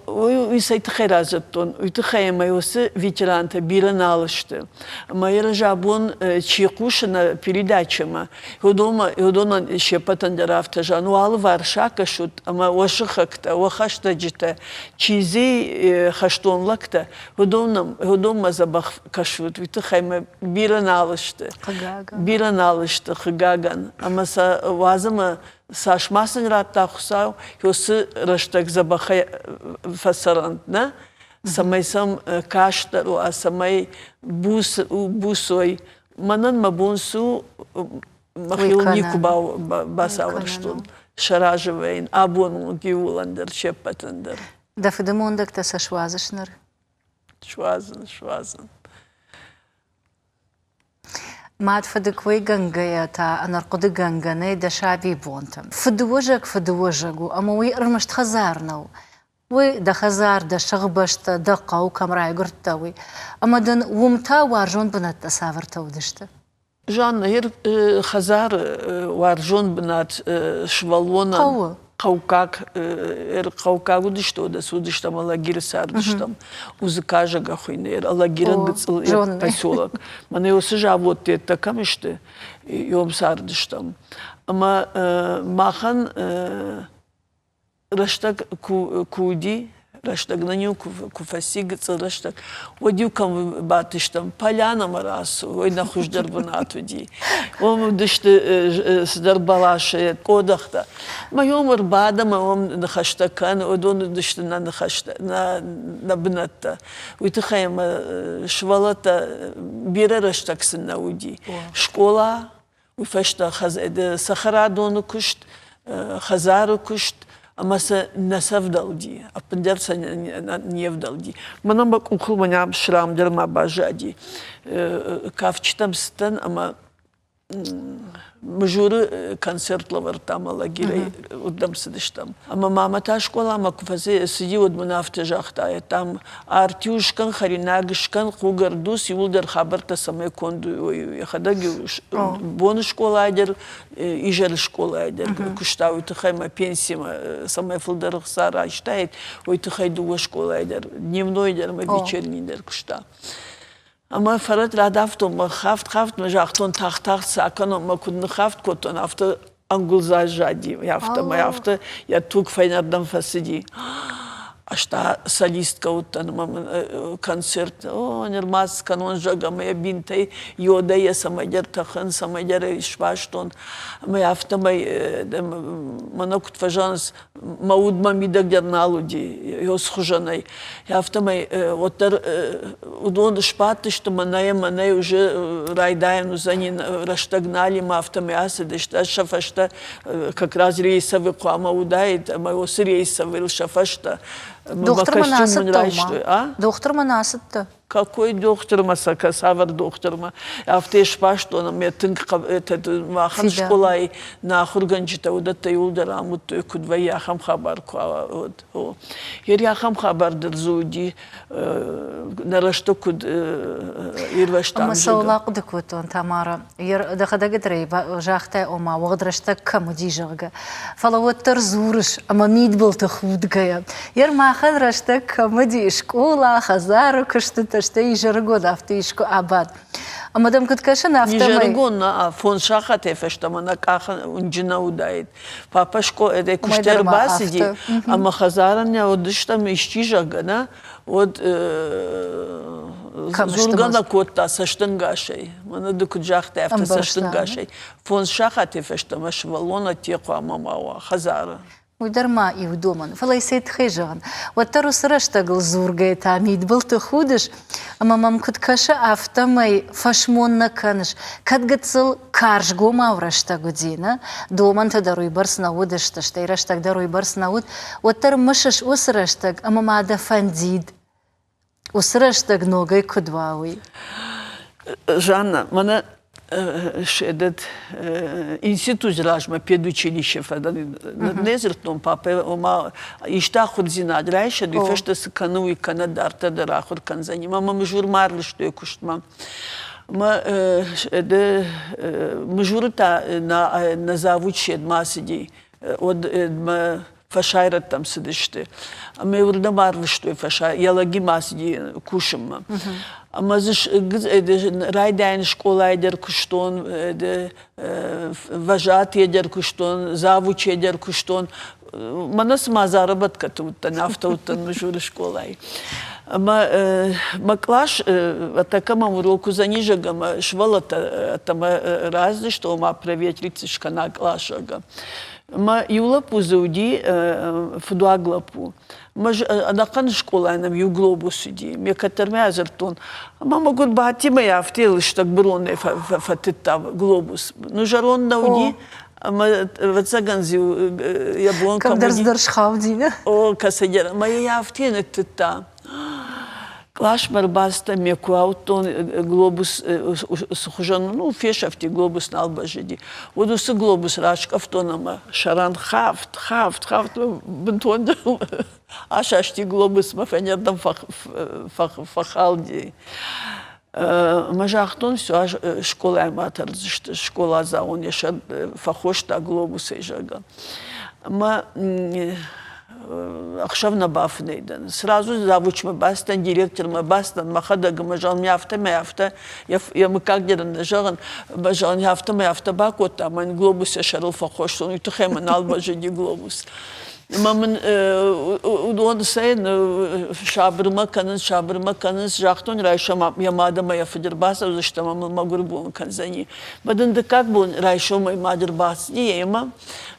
o isaytı xerazatton uytu xayma yosu ветеранта bira nalıştı ama yara jabun çiğkuşuna передачама hodona şepatandere haftajan o alı var şaka şut ama o şıkta o haştacıta çizi haştonlakta hodona zabah kaşut uytu xayma bira nalıştı bira nalıştı Хыгаган, ама са вазыма сашмасын ратта хусау, йосы раштак забахай фасарант, на? Самай сам каштару, а самай бусой. Манан мабунсу махилнику басаварштун. Шаражевейн, абон гиуландер, шепатандер. Да фидемондак та сашвазышныр. Швазын. ماد فدكوي جنجيا تا أنا رقد جنجني دا شعبي بونتم فدوجك أما وي رمشت خزارناو وي دا خزار دا شغبشت دا قاو كم راي قرتاوي أما دن ومتا وارجون بنات تسافر تودشت جان هير خزار وارجون بنات شوالونا قوكاك قوكاك ودشتو دا سودشتم الله гир сардштам узкажа гахуйнер الله гирен гыцыл поселок мане осы жавот это камышты йом сардштам ама махан раштак куди раштак на ню куфаси гыцыл раштак одю кам батыштам поляна марасу ой нахуждар бунатуди ом дышты сдар балаше кодахта майомр бадама ом нахаштакан одон дышты на нахашта на бната уйтхайма швалата бира раштаксын науди школа уфашта хазеде сахарадону кушт хазару кушт Amasa nasavdaldi, apındersa niyevdaldi. Bana bak okul bana şıramdırma bajadi. Kafçıtam stan ama мажуры концертлар там лагерей удам сидишtam. Ama mama ta школа ama kufası sidi odmuna aftajaqta tam artyushkan xarinagishkan qugardus yulder xabarta samay kondu yaxadagi bonu школайдер ижер школайдер куштау тхайма пенсима самай фулдер сара штайт ой тхайду школайдер дневнойдер ма вечернийдер кушта. Ama farat radafton ma haft ma jachton taxt sakan ma kudn haft koton hafta angulzajadi hafta ya tuk feynardan fasidi. Ashta solistка utan konцерт нермас канон жага моя бинтай йода я самадер тахан самадер шваштон моя hafta май манокут фажанс мауд мамида герналуди йос хужанай hafta май отер удон шпат что манай уже райдаем за нин раштагнали hafta май асидишта шафашта как раз рейсовый куама удает моего рейсовый шафашта Доктор Манасыпта. Доктор Манасыпта. Какой доктор масака савар доктор ма афтеш пашто на метинг это махан школай на хурганчита удата юлдер амут кудва я хам хабар куа ер я хам хабар дерзуди нарашто куд ирваштам масалак декутон тамара ер дахадагдрей жахта ома вагдрашта камудижага фалавоттер зурыш ама мидбол тхудгая ер махан рашта камуди школа хазару кышты что и жаргон автишку абад. А мадам Куткашина автомой. Не жаргон, а фон шахате фештама на каха унджина удает. Папашко это куштер басиди, а махазарanya одыштам ищижага, на от зургана котта саштангашей. Мана дукуджахте авто саштангашей. Фон шахате фештама швалона теква мамава хазара. ويدرما يودومن فلا يسيد خيجان وترو سرشتغل زورغي تاميد بلت خودش اما ممكن كاشا افتماي فشمون نكنش كدغتسل كارش غوما ورشتغو دينا دومن تدروي برسنا ودش تشتي رشتغ دروي برسنا ود وتر مشش وسرشتغ اما ما دفنديد وسرشتغ نوغي كدواوي Жанна, мана шедет институт жражма педучилище фадан незертон папе ома ишта хурзина драйша дифешта скану и канадарта дара хур канзани мама мжурмарли что куштма Мы журта на завуче масиди, от фашайрат там сидиште. Мы урда марли что фашай, ялаги масиди кушам. Ama rayden şkolayder kuşton, vajat yeder kuşton, zavuç yeder kuşton. Manas mazarabat katuttan, aftavuttan müşür şkolay. Ama maklaş takama uroku zanijagama şvalata tama razli što ma prevetliciška naklašaga. Ma юлапу зауди фудуаглапу. Маж анақан школайнам ю глобус иди. Ме катермязертон. Ама могут бахатима я втел штак броне фатита глобус. Ну жарон науди. Ама вацаганзи яблонка. Кавдарздыр шхавдина. О, касадер. Ма я втел тита. Клашмар баста мекуаутон глобус сухожан, ну фешафти глобус налбажиди. Вот усы глобус рашк автонома шаран хафт бентон ашашти глобус мафенердам фахалди. Мажахтон все школа матер школа за он еще фахошта глобус ежага. Ма Akşam nabafneyden. Sразу завучма бастан, директорма бастан, махада гамажан мяфта, я мы как дерен жаган, бажан мяфта бакота, ман глобус я шарил фахош, он итухема налбажи глобус. Мамын удон sayın şabrıma kanız жахтон райшама ямада моя федербаса uzuşta mamın magurbu kanzani. Madın da как бун райшома мадербас диема.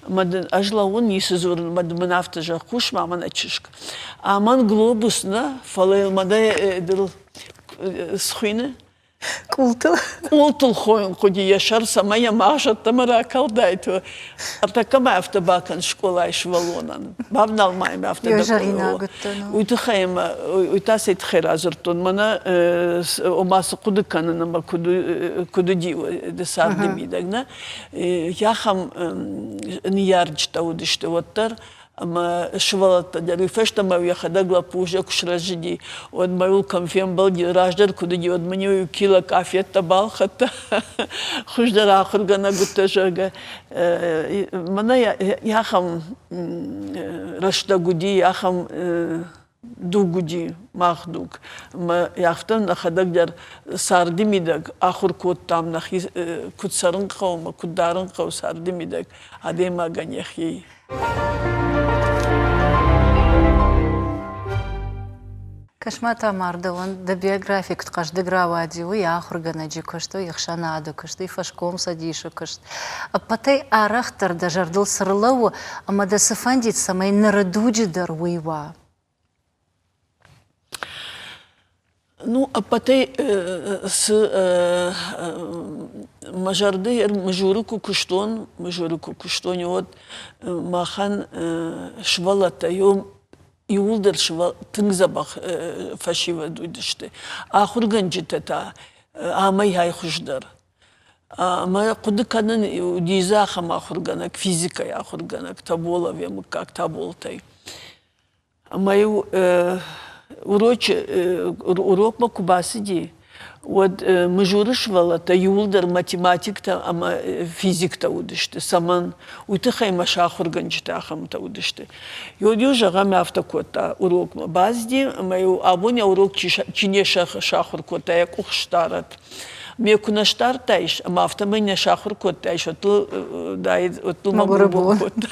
Madın ajlaun yisizurun madın manafta жахуш маман açışk. Aman globusna falayılmada dil sxine Kultul xoyun kudi yaşar sama ya maaşat tamara kaldaydı. Arta kama hafta bakan şkolay şvalonan. Bavnal mayım hafta da. Yojarina guttan. Uytu xayım, uyta seyt xerazırtun. Mana o ması kudu kanın ama kudu diyo de sardım idagna. Yaxam niyarcta udişte ottar. Ama şıvalata der üfeşte ma yakhada glapuje kuşrajidi od mayul konfem baldi rajder kudi od menyu kila kafiyetta balkhata khujdar akhir gana guttajaga mana yaxam rashda gudi yaxam дугуди махдук ма яхтан нахадаг дер сардимидаг ахур коттам нахи кутсарын қаума куддарын қау сардимидаг адема ганьяхи Кашмата мардаван да биографик каждый гравади у я хурганаджи кашто яхшанаду кашто и фашком садишу кашто. А патай арахтар да жардыл сырлау ама да сафандит самай нарадуджи дар уйва. Ну, а потом с мажарды мажуруку куштон вот махан швалата ем иулдер швал тыңзабах фашива дуйдышты. Ахурганжитата амай хай хуждар. Ама куды канын дизахам ахурганак физика ахурганак табола вем как таболтай. Амаю урок макубасиди, вот мы журышвала, та юлдер математик-то, ама физик-то удышты, саман, утыхай машахурганчта ахам-то удышты. Йодю жагами автокота урок базди, мою абоня урок чине шахуркота, як ухштарат. Мне кунаштартаиш, ама автомыня шахуркотаиш, отл магурбокота.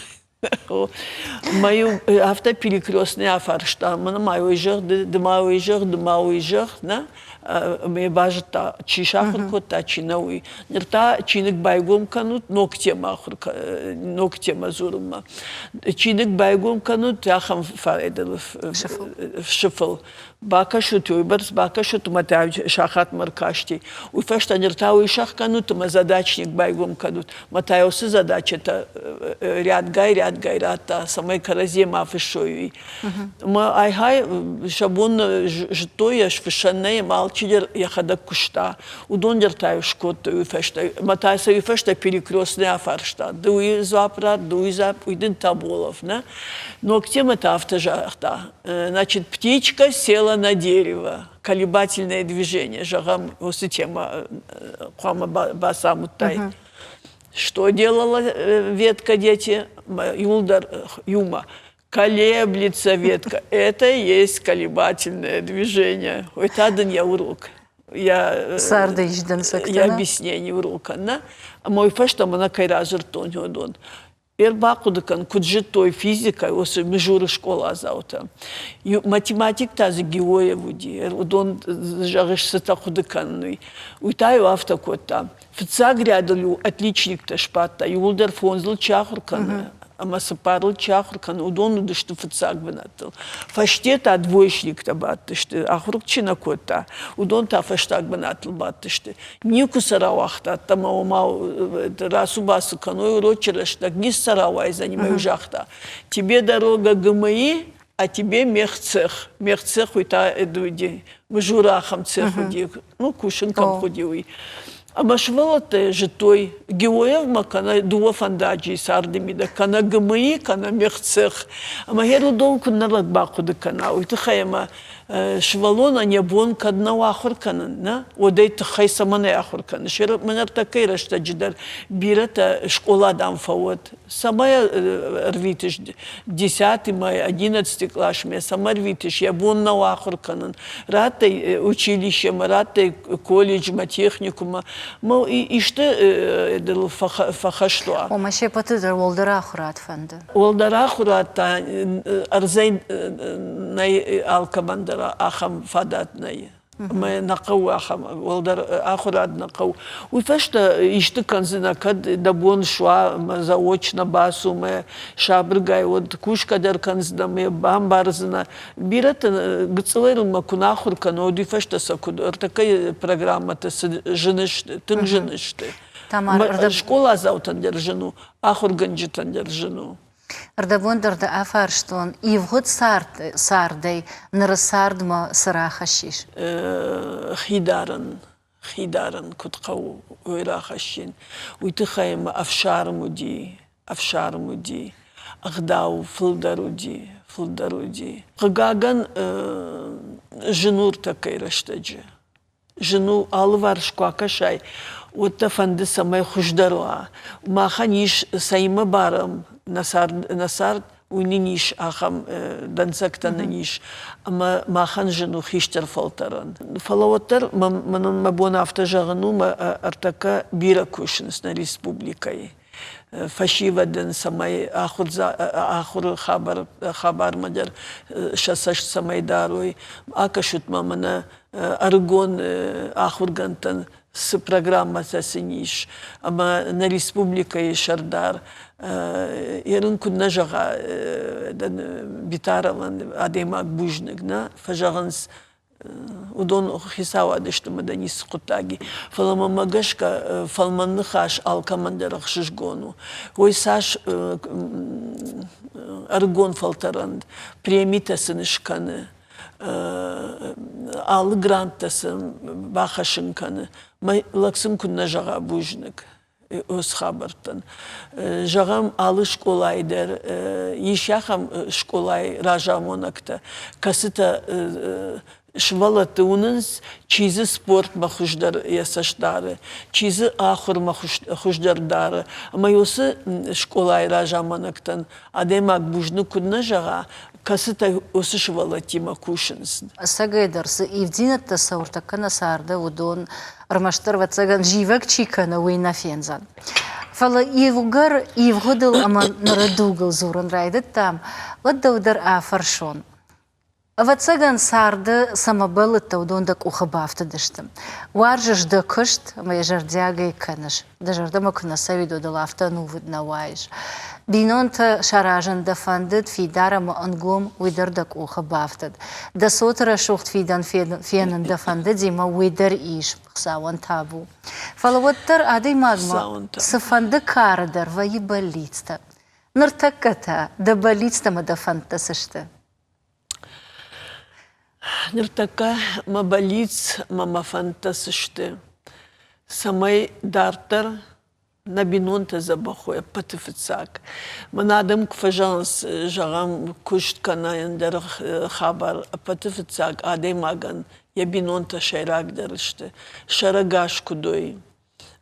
Маю автоперекрестный афарштамын, маю ижах, на, мне бажта чишахуркота чинауи. Нерта чиник байгом канут ногтем азурма. Чиник байгом канут яхам фаредел шифл. Бака шутю, барс бака шуту матавич шахат маркашти. Уфешта нерта уишах канут, ма задачник байгом канут. Матаосы задача это ряд гайрат гайрата, самай каразе мафишоюй. Ма айхай шабун житояш фишанне малчидер яхада кушта. Удондер таю шкотта юфешта. Матайса юфешта перекрестный афаршта. Дуи запрат, дуи зап, уйден таболов, не? Но к тем это автожахта. Значит, птичка села на дерево. Колебательное движение. Жагам, вот тема, хама басамутай. Что делала ветка, дети? Юлдар, Юма. Колеблется ветка. Это и есть колебательное движение. Это один я урок. Я объяснение урока. Мой фештам она кайражер тоньодон. Бакудыкан куджитой физика, осы межуры школа азаута. Математик тазы геоя вуди. Удон жагышсы такудыканный. Уйтаю автокота. Фица грядалю отличник-то шпата. Юлдер фонзл чахуркана. Ама сапарл чахуркан. Удон удышты фицак бенатыл. Фаштета двоечник-то баттышты. Ахуркчина кота. Удон та фаштак бенатыл баттышты. Нику саравахта. Тама омау расу басу каной рочерашта. Гнис саравай занимаю жахта. Тебе дорога ГМИ, а тебе мехцех. Мехцех уйта эдуди. Мжурахам цех уди. Ну, кушенкам ходиуй. А машвалата житой геоев макана дуа фандаджи сардими да кана ГМИ, кана мехцех. А магеру долку налад баку да кана. Уйта хаяма швалона небон кадна ахурканан, на? Одей тхай самане ахуркан. Шер манер такой рашта джидар бирата школа дам фаот. Самая рвитиш 10 май 11 класс мне сама рвитиш я бон на ахурканан. Рата училище, рата колледж, техникума. Мо и что дел фахаштуа. О маше патыдыр олдара ахурат фанды. Олдара ахурат арзайн най алкабандара ахам фадатнай. Мы нақау ахам олдар ахурат нақау. Уйфашта ишты канзына кад дабон шуа заочно басу мы шабргай вот кушкадар канзда мы бамбарзына бират гцлерл макунахур кано уйфашта сакуд такая программа то женыш тын женыш ты. Школа заутан держину ахур ганджитан держину. Ардабондерда афарштон ивгод сардей нрсардма сарахашиш. خيدارن كتقو ويراخشين ويتخيم أفشار مودي أغداو فلدرودي غاغان جنور تكيرشتجي جنو алвар шкуакашай وتفند سماي خشدروا ما خنيش سايما بارم نصار ونينيش أخم دنسكتا نيش أما ما خنجنو خيشتر فلتران فلوتر من مبونا افتجاغنو ما ارتكا بيرا كوشنس نا республикой فشيفا دن سماي آخر خبر مدر شاسش سماي داروي آكشوت ما منا أرغون آخر غنتن с программа сасиниш, ама на республика Шардар, ярынку нажага битараван адемак бужник, на фажаганс удон хисава дешто маданис кутаги, фалама магашка фалман хаш алкамандерах шишгону, ой саш аргон фалтаранд, премита сынышканы. Al grantasım baxaşın kanı. May laksım kunna jaga bujnik öz xabartan. Jagam alış kolaydır. Yişaxam şkolay rajamonakta. Kasıta şvalatı unuz çizi sport mahuşdar yasaşdarı. Çizi ahır mahuşdardarı. Ama yosu şkolay rajamonaktan ademak bujnik kunna jaga. Kasıta osuşvala tima kuşunuz. Sagaydarsı ivdinat tasavurtakana sarda udon armaştar vatsagan jivak çikana uyna fenzan. Fala ivgodil ama naradugil zorun raydet tam. Ladda udar afarşon. Vatsagan sarda samabalıtta udondak uxabafta dıştım. Varjış da kışt ama yajardiaga ikanış. Dajarda makuna savido da lafta nuvidna vayış. Binonta şarajan da fandet fidara ma angom uidardak uxabaftat. Da sotra şuxt fidan da fandet zima uidar iş xawan tabu. Falavottar aday magma sıfandı karadar vayi balitsta. Ныртакката, да болится ма да фантасышты. Ныртака мабалиц мама фантасышты. Самай дартер на бинонта забахоя патифицак. Манадам кфажанс жагам кушт ендер хабар патифицак адей маган я бинонта шайрак дерышты. Шарагаш кудой,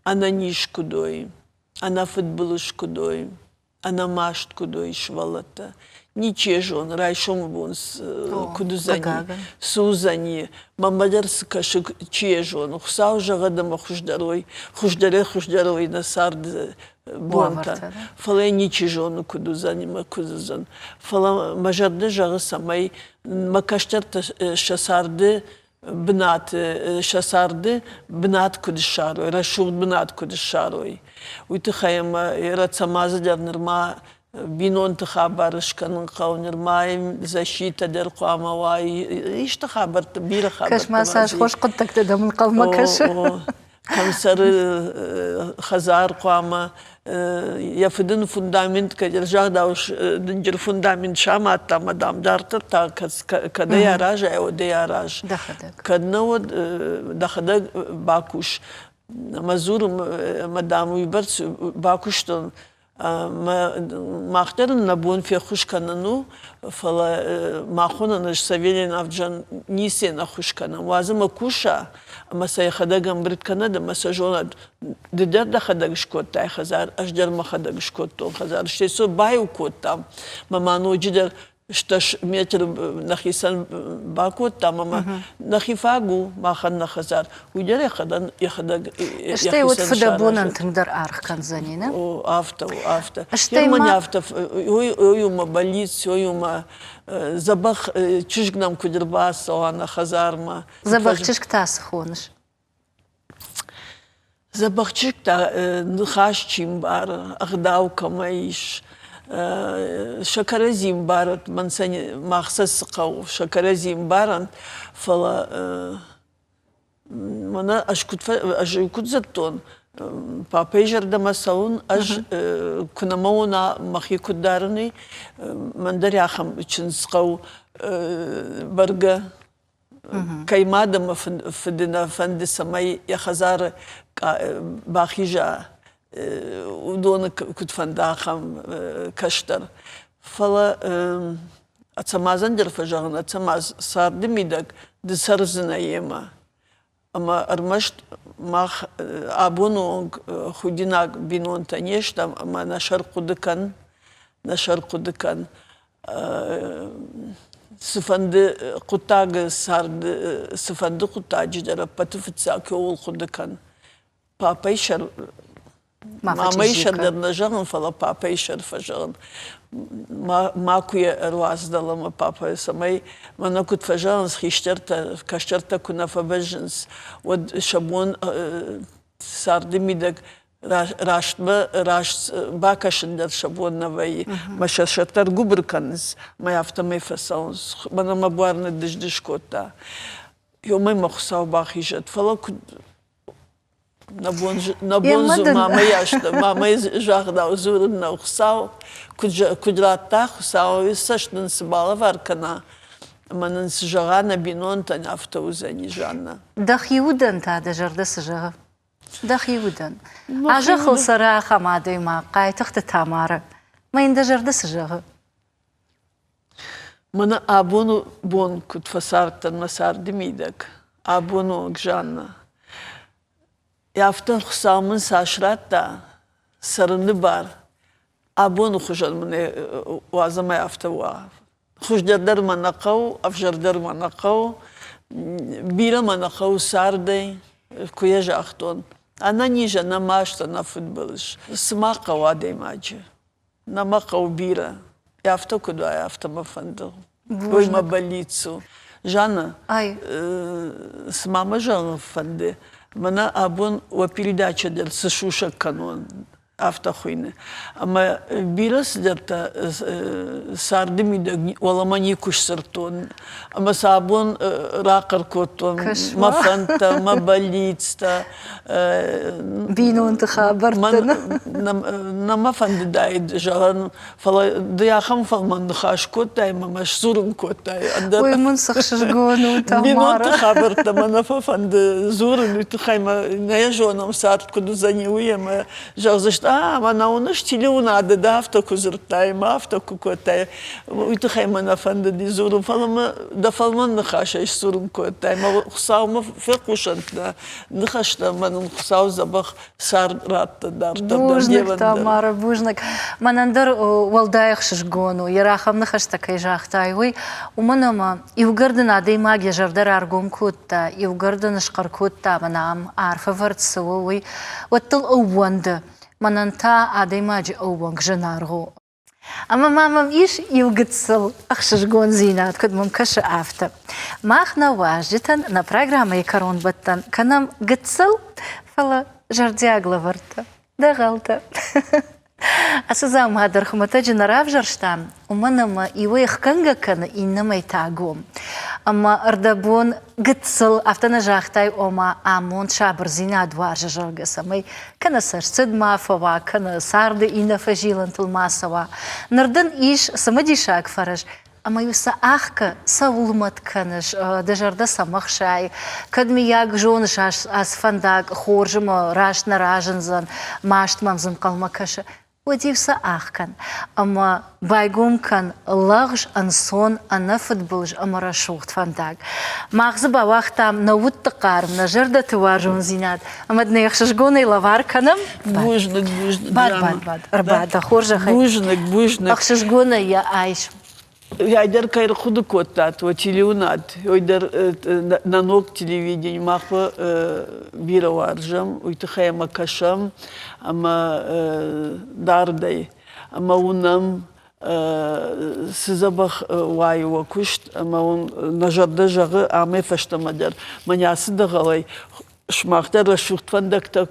ана ниш кудой, ана футболуш кудой, ана машт кудой швалата. Ничежон, райшом бунс кудузани, сузани, мамадерс кашик чежон, хсау жагадама хуждаре на сард бонта. Фала ничежон кудузани кудузан. Фала мажарде жага самай макаштарта шасарды бнат шасарды бнат кудшарой, рашуд бнат кудшарой. Уйтхаема рацамаза дернерма бинон тхабарш канун каунер маим защита дер куамавай иш тхабар бира хабар Кашмасаш хош кыттак дедам калма каш. Камсар хазар куама яфидин фундамент кадер жагдауш динжер фундамент шаматта мадам дартер та када яраж оде яраж кадна вот дахада бакуш мазур мадам уйберц бакуштон ماخترن نبون في خوش کننو فلا ماخونا نش سویلین افجان نیستی نخوش کنن وازم کوشا اما سعی خداگم برد کنه دم مساجون دیگر دخداگش کود تای خزار اشدر ما خداگش کود تو خزار شتیسو بایو کود تام مامانو جدر شتاش متر نخیسان باکود تام اما نخیفاگو ما خن نخزار وجره خدان يخداگ اشتي ود فدابون انتندر ارخ كان زنينا او افتا يوم افتا يوم болит يوم забах чижгнам кудербас она хазарма забах чижктас хонш забах чижкта хашчим бар агдау камаиш شكرزيم بارت من سنة مخصص قو شكرزيم بارن فلا منا أشكت زتون بابيجر دمسون كنا مونا مخي كدارني من دري أخم تشنسقو برجع كيما دم فدنا فند سماي يا خزار باخيجا ودون كنت فنداخم كشتر فلا أتمازن در فجعن أتماز صار دميدك دسرزنا يما أما أرمشت مخ أبونو خديناك بينون تانيشتا أما نشر قدكن سفند قطاق صار سفند قطاج در بتفتساك أول قدكن بابيشر ما يشر نجارن فلا بابا يشر فجرن ما كوي رواز دلما بابا سماي ما نكت فجرن خيشترتا كشترتا كنا فبجنس ود شابون صار دميدك راش باكشن در شابون نوي ما شتر غبر كنز ما يافتا ما يفسونس ما ما بوارنا دش كوتا يومي مخصاو باخيجت فلا نبونزو ماما جاغدا وزورنا وخساو كجراتا خساو يساش ننسبالا فاركنا ما ننسجاغانا بينون تنافتا وزاني جانا داخ يودن تادا جردس جاغ داخ يودن عجاخو صراحة ما ديما قاي تخت تامارة ما يندا جردس جاغ منا أبونو بون كنت فسارتا مسار دميدك أبونو جانا يافتن خسامن ساشرات دا سرني بار أبون خجل من وازما يافتوا خجل در ما نقو أفجر در ما نقو بيرا ما نقو ساردي كويا جاختون أنا نيجا نماشتا نفوتبولش سماقا وادي ماجي نماقا بيرا يافتا كدوا يافتا مفندو وي ما بليتسو جانا سماما جانا فندي منا أبون وبيريداتش دل سشوشا канон afta xuyne. Ama biraz da sardım da olamani kuş sırtun. Ama sabun rakır kotun. Ma fanta, ma balitsta. Binon tıxabartını. Nama fandı daydı. Jalan fala diyaham falman dıxaş kotay ma maşzurun kotay. Uyumun sıxşırgonu Tamara. Binon tıxabartı ma nafa fandı zurun tıxayma ne yaşonam saat kudu zaniyuyama. Жалзашта, ама на унаш тилеунада да авто кузуртай, ма авто кукотай. Уйтхайма на фанда ди зурум фалама да фалман нахаша иш зурум котай. Ма хусаума фекушантна. Нахашта манун хусау забах сар ратта дарта. Бужник Тамара, бужник. Манандар валдаях шишгону. Ярахам нахашта кайжахтай. Уй, уманама ивгарден адей магия жардар аргум кутта, ивгарден шкар кутта, манам арфа вартсу. Уй, ваттыл ауанды. Мананта адаймаджи оуанг жанаргу. Ама мамам иш илгыцл ахшишгон зинат, код мам каша афта. Махна важитан на программа Икарон баттан. Канам гыцл фала жардиагла варта. Дагалта. Асызам гадар хумата жанарав жарштам. Уманама ивы хканга кана иннамай тагум. Ама ардабон гыцл автана жахтай ома амон шабр зинат варжа жаргасамай. Кана сарцид мафава, кана сарды инна фажилан тулмасава. Нардан иш самадишак фараж. Ама юса ахка саулмат канаш, дежарда самахшай. Кадми як жонш ас фандаг хоржма раш на ражензан, маштмамзан калмакаша. Удивса ахкан. Ама байгумкан лагж ансон ана футболж амара шухт фандаг. Махзба вахтам на уттакарм на жарда туваржун зинат. Ама днехшшгоны лавар канам. Бужник. Бад. Арбада хоржа хай. Бужник. Ахшшгоны я айш. Яйдер кайр худу коттат, ватилиунат. Ойдер на ног телевидение махпа бира варжам, уйтхайма кашам, ама дардай, ама унам сизабах вайва кушт, ама он нажарда жагы аме фаштамадер. Манясы дагалай. Шмахта расшухт фандакта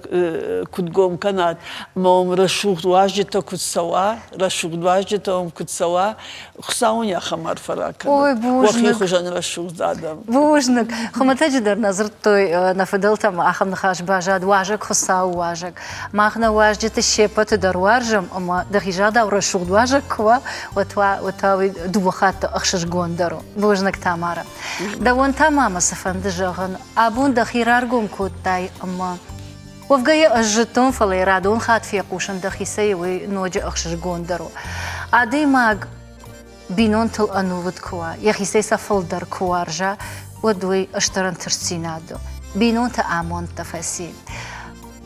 кудгом канат, мом расшухт важжета кудсава, расшухт важжета ом кудсава, хсауня хамар фаракан. Ой, бужник. Вахи хужан расшухт задам. Бужник. Хуматаджи дар назар той нафадалтам ахам нахаш бажад важак хсау важак. Махна важжета шепат дар варжам, ама дахижада расшухт важак ква, ватави дувахат ахшишгон дару. Бужник Тамара. Да вон тамама сафанды жаган, абун дахираргум тай ама وفقايا الجتون فلي رادون خات في قوشن دخيسي ونوجه أخشش قوندرو عادي ماغ بينون تل أنوود كوا يخيسي سفل در كوارجا ودوي اشترن ترسينادو بينون تأمون تفاسي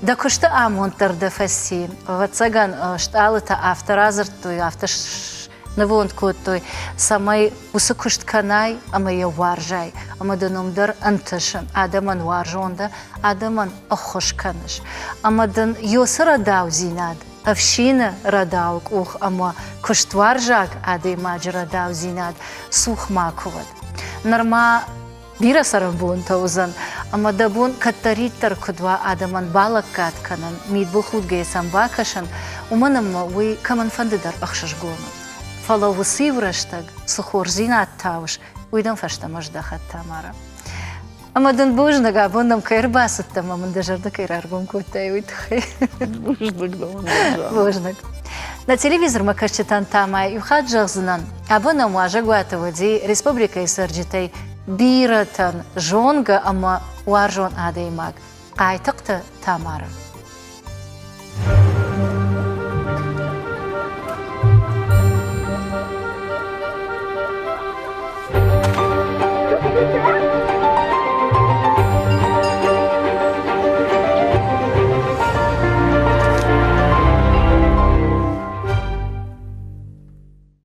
دا كشت أمون تر دفاسي واتساقان اشتالتا افترازرتو افتش نووند كوتوي ساماي وسكشت كناي اما يوارجاي اما دنوم در انتشن ادمن وارجوندا ادمن اخوش كنش اما دن يوسر داو زيناد افشين رداوك اوخ اما كشت وارجاك ادي ماجر داو زيناد سوخ ماكود نرما بيرا سربون توزن اما دبون كتريتر كدوا ادمن بالك كات كنن ميد بخود جيسان باكشن ومنما وي كمان فنددر اخشش قومن فلو وصيورشتك سخور زينات تاوش ويدن فشتمش دخت تامارا اما دن بوجنك ابوندم كير باستم من دجرد كير ارغون كوتاي ويتخي بوجنك на телевизор макашчитан тамай юхат жагзынан абонам важагвата води республика исаржитей биратан жонга ама варжон адаймак кайтыкты Тамара Thank you.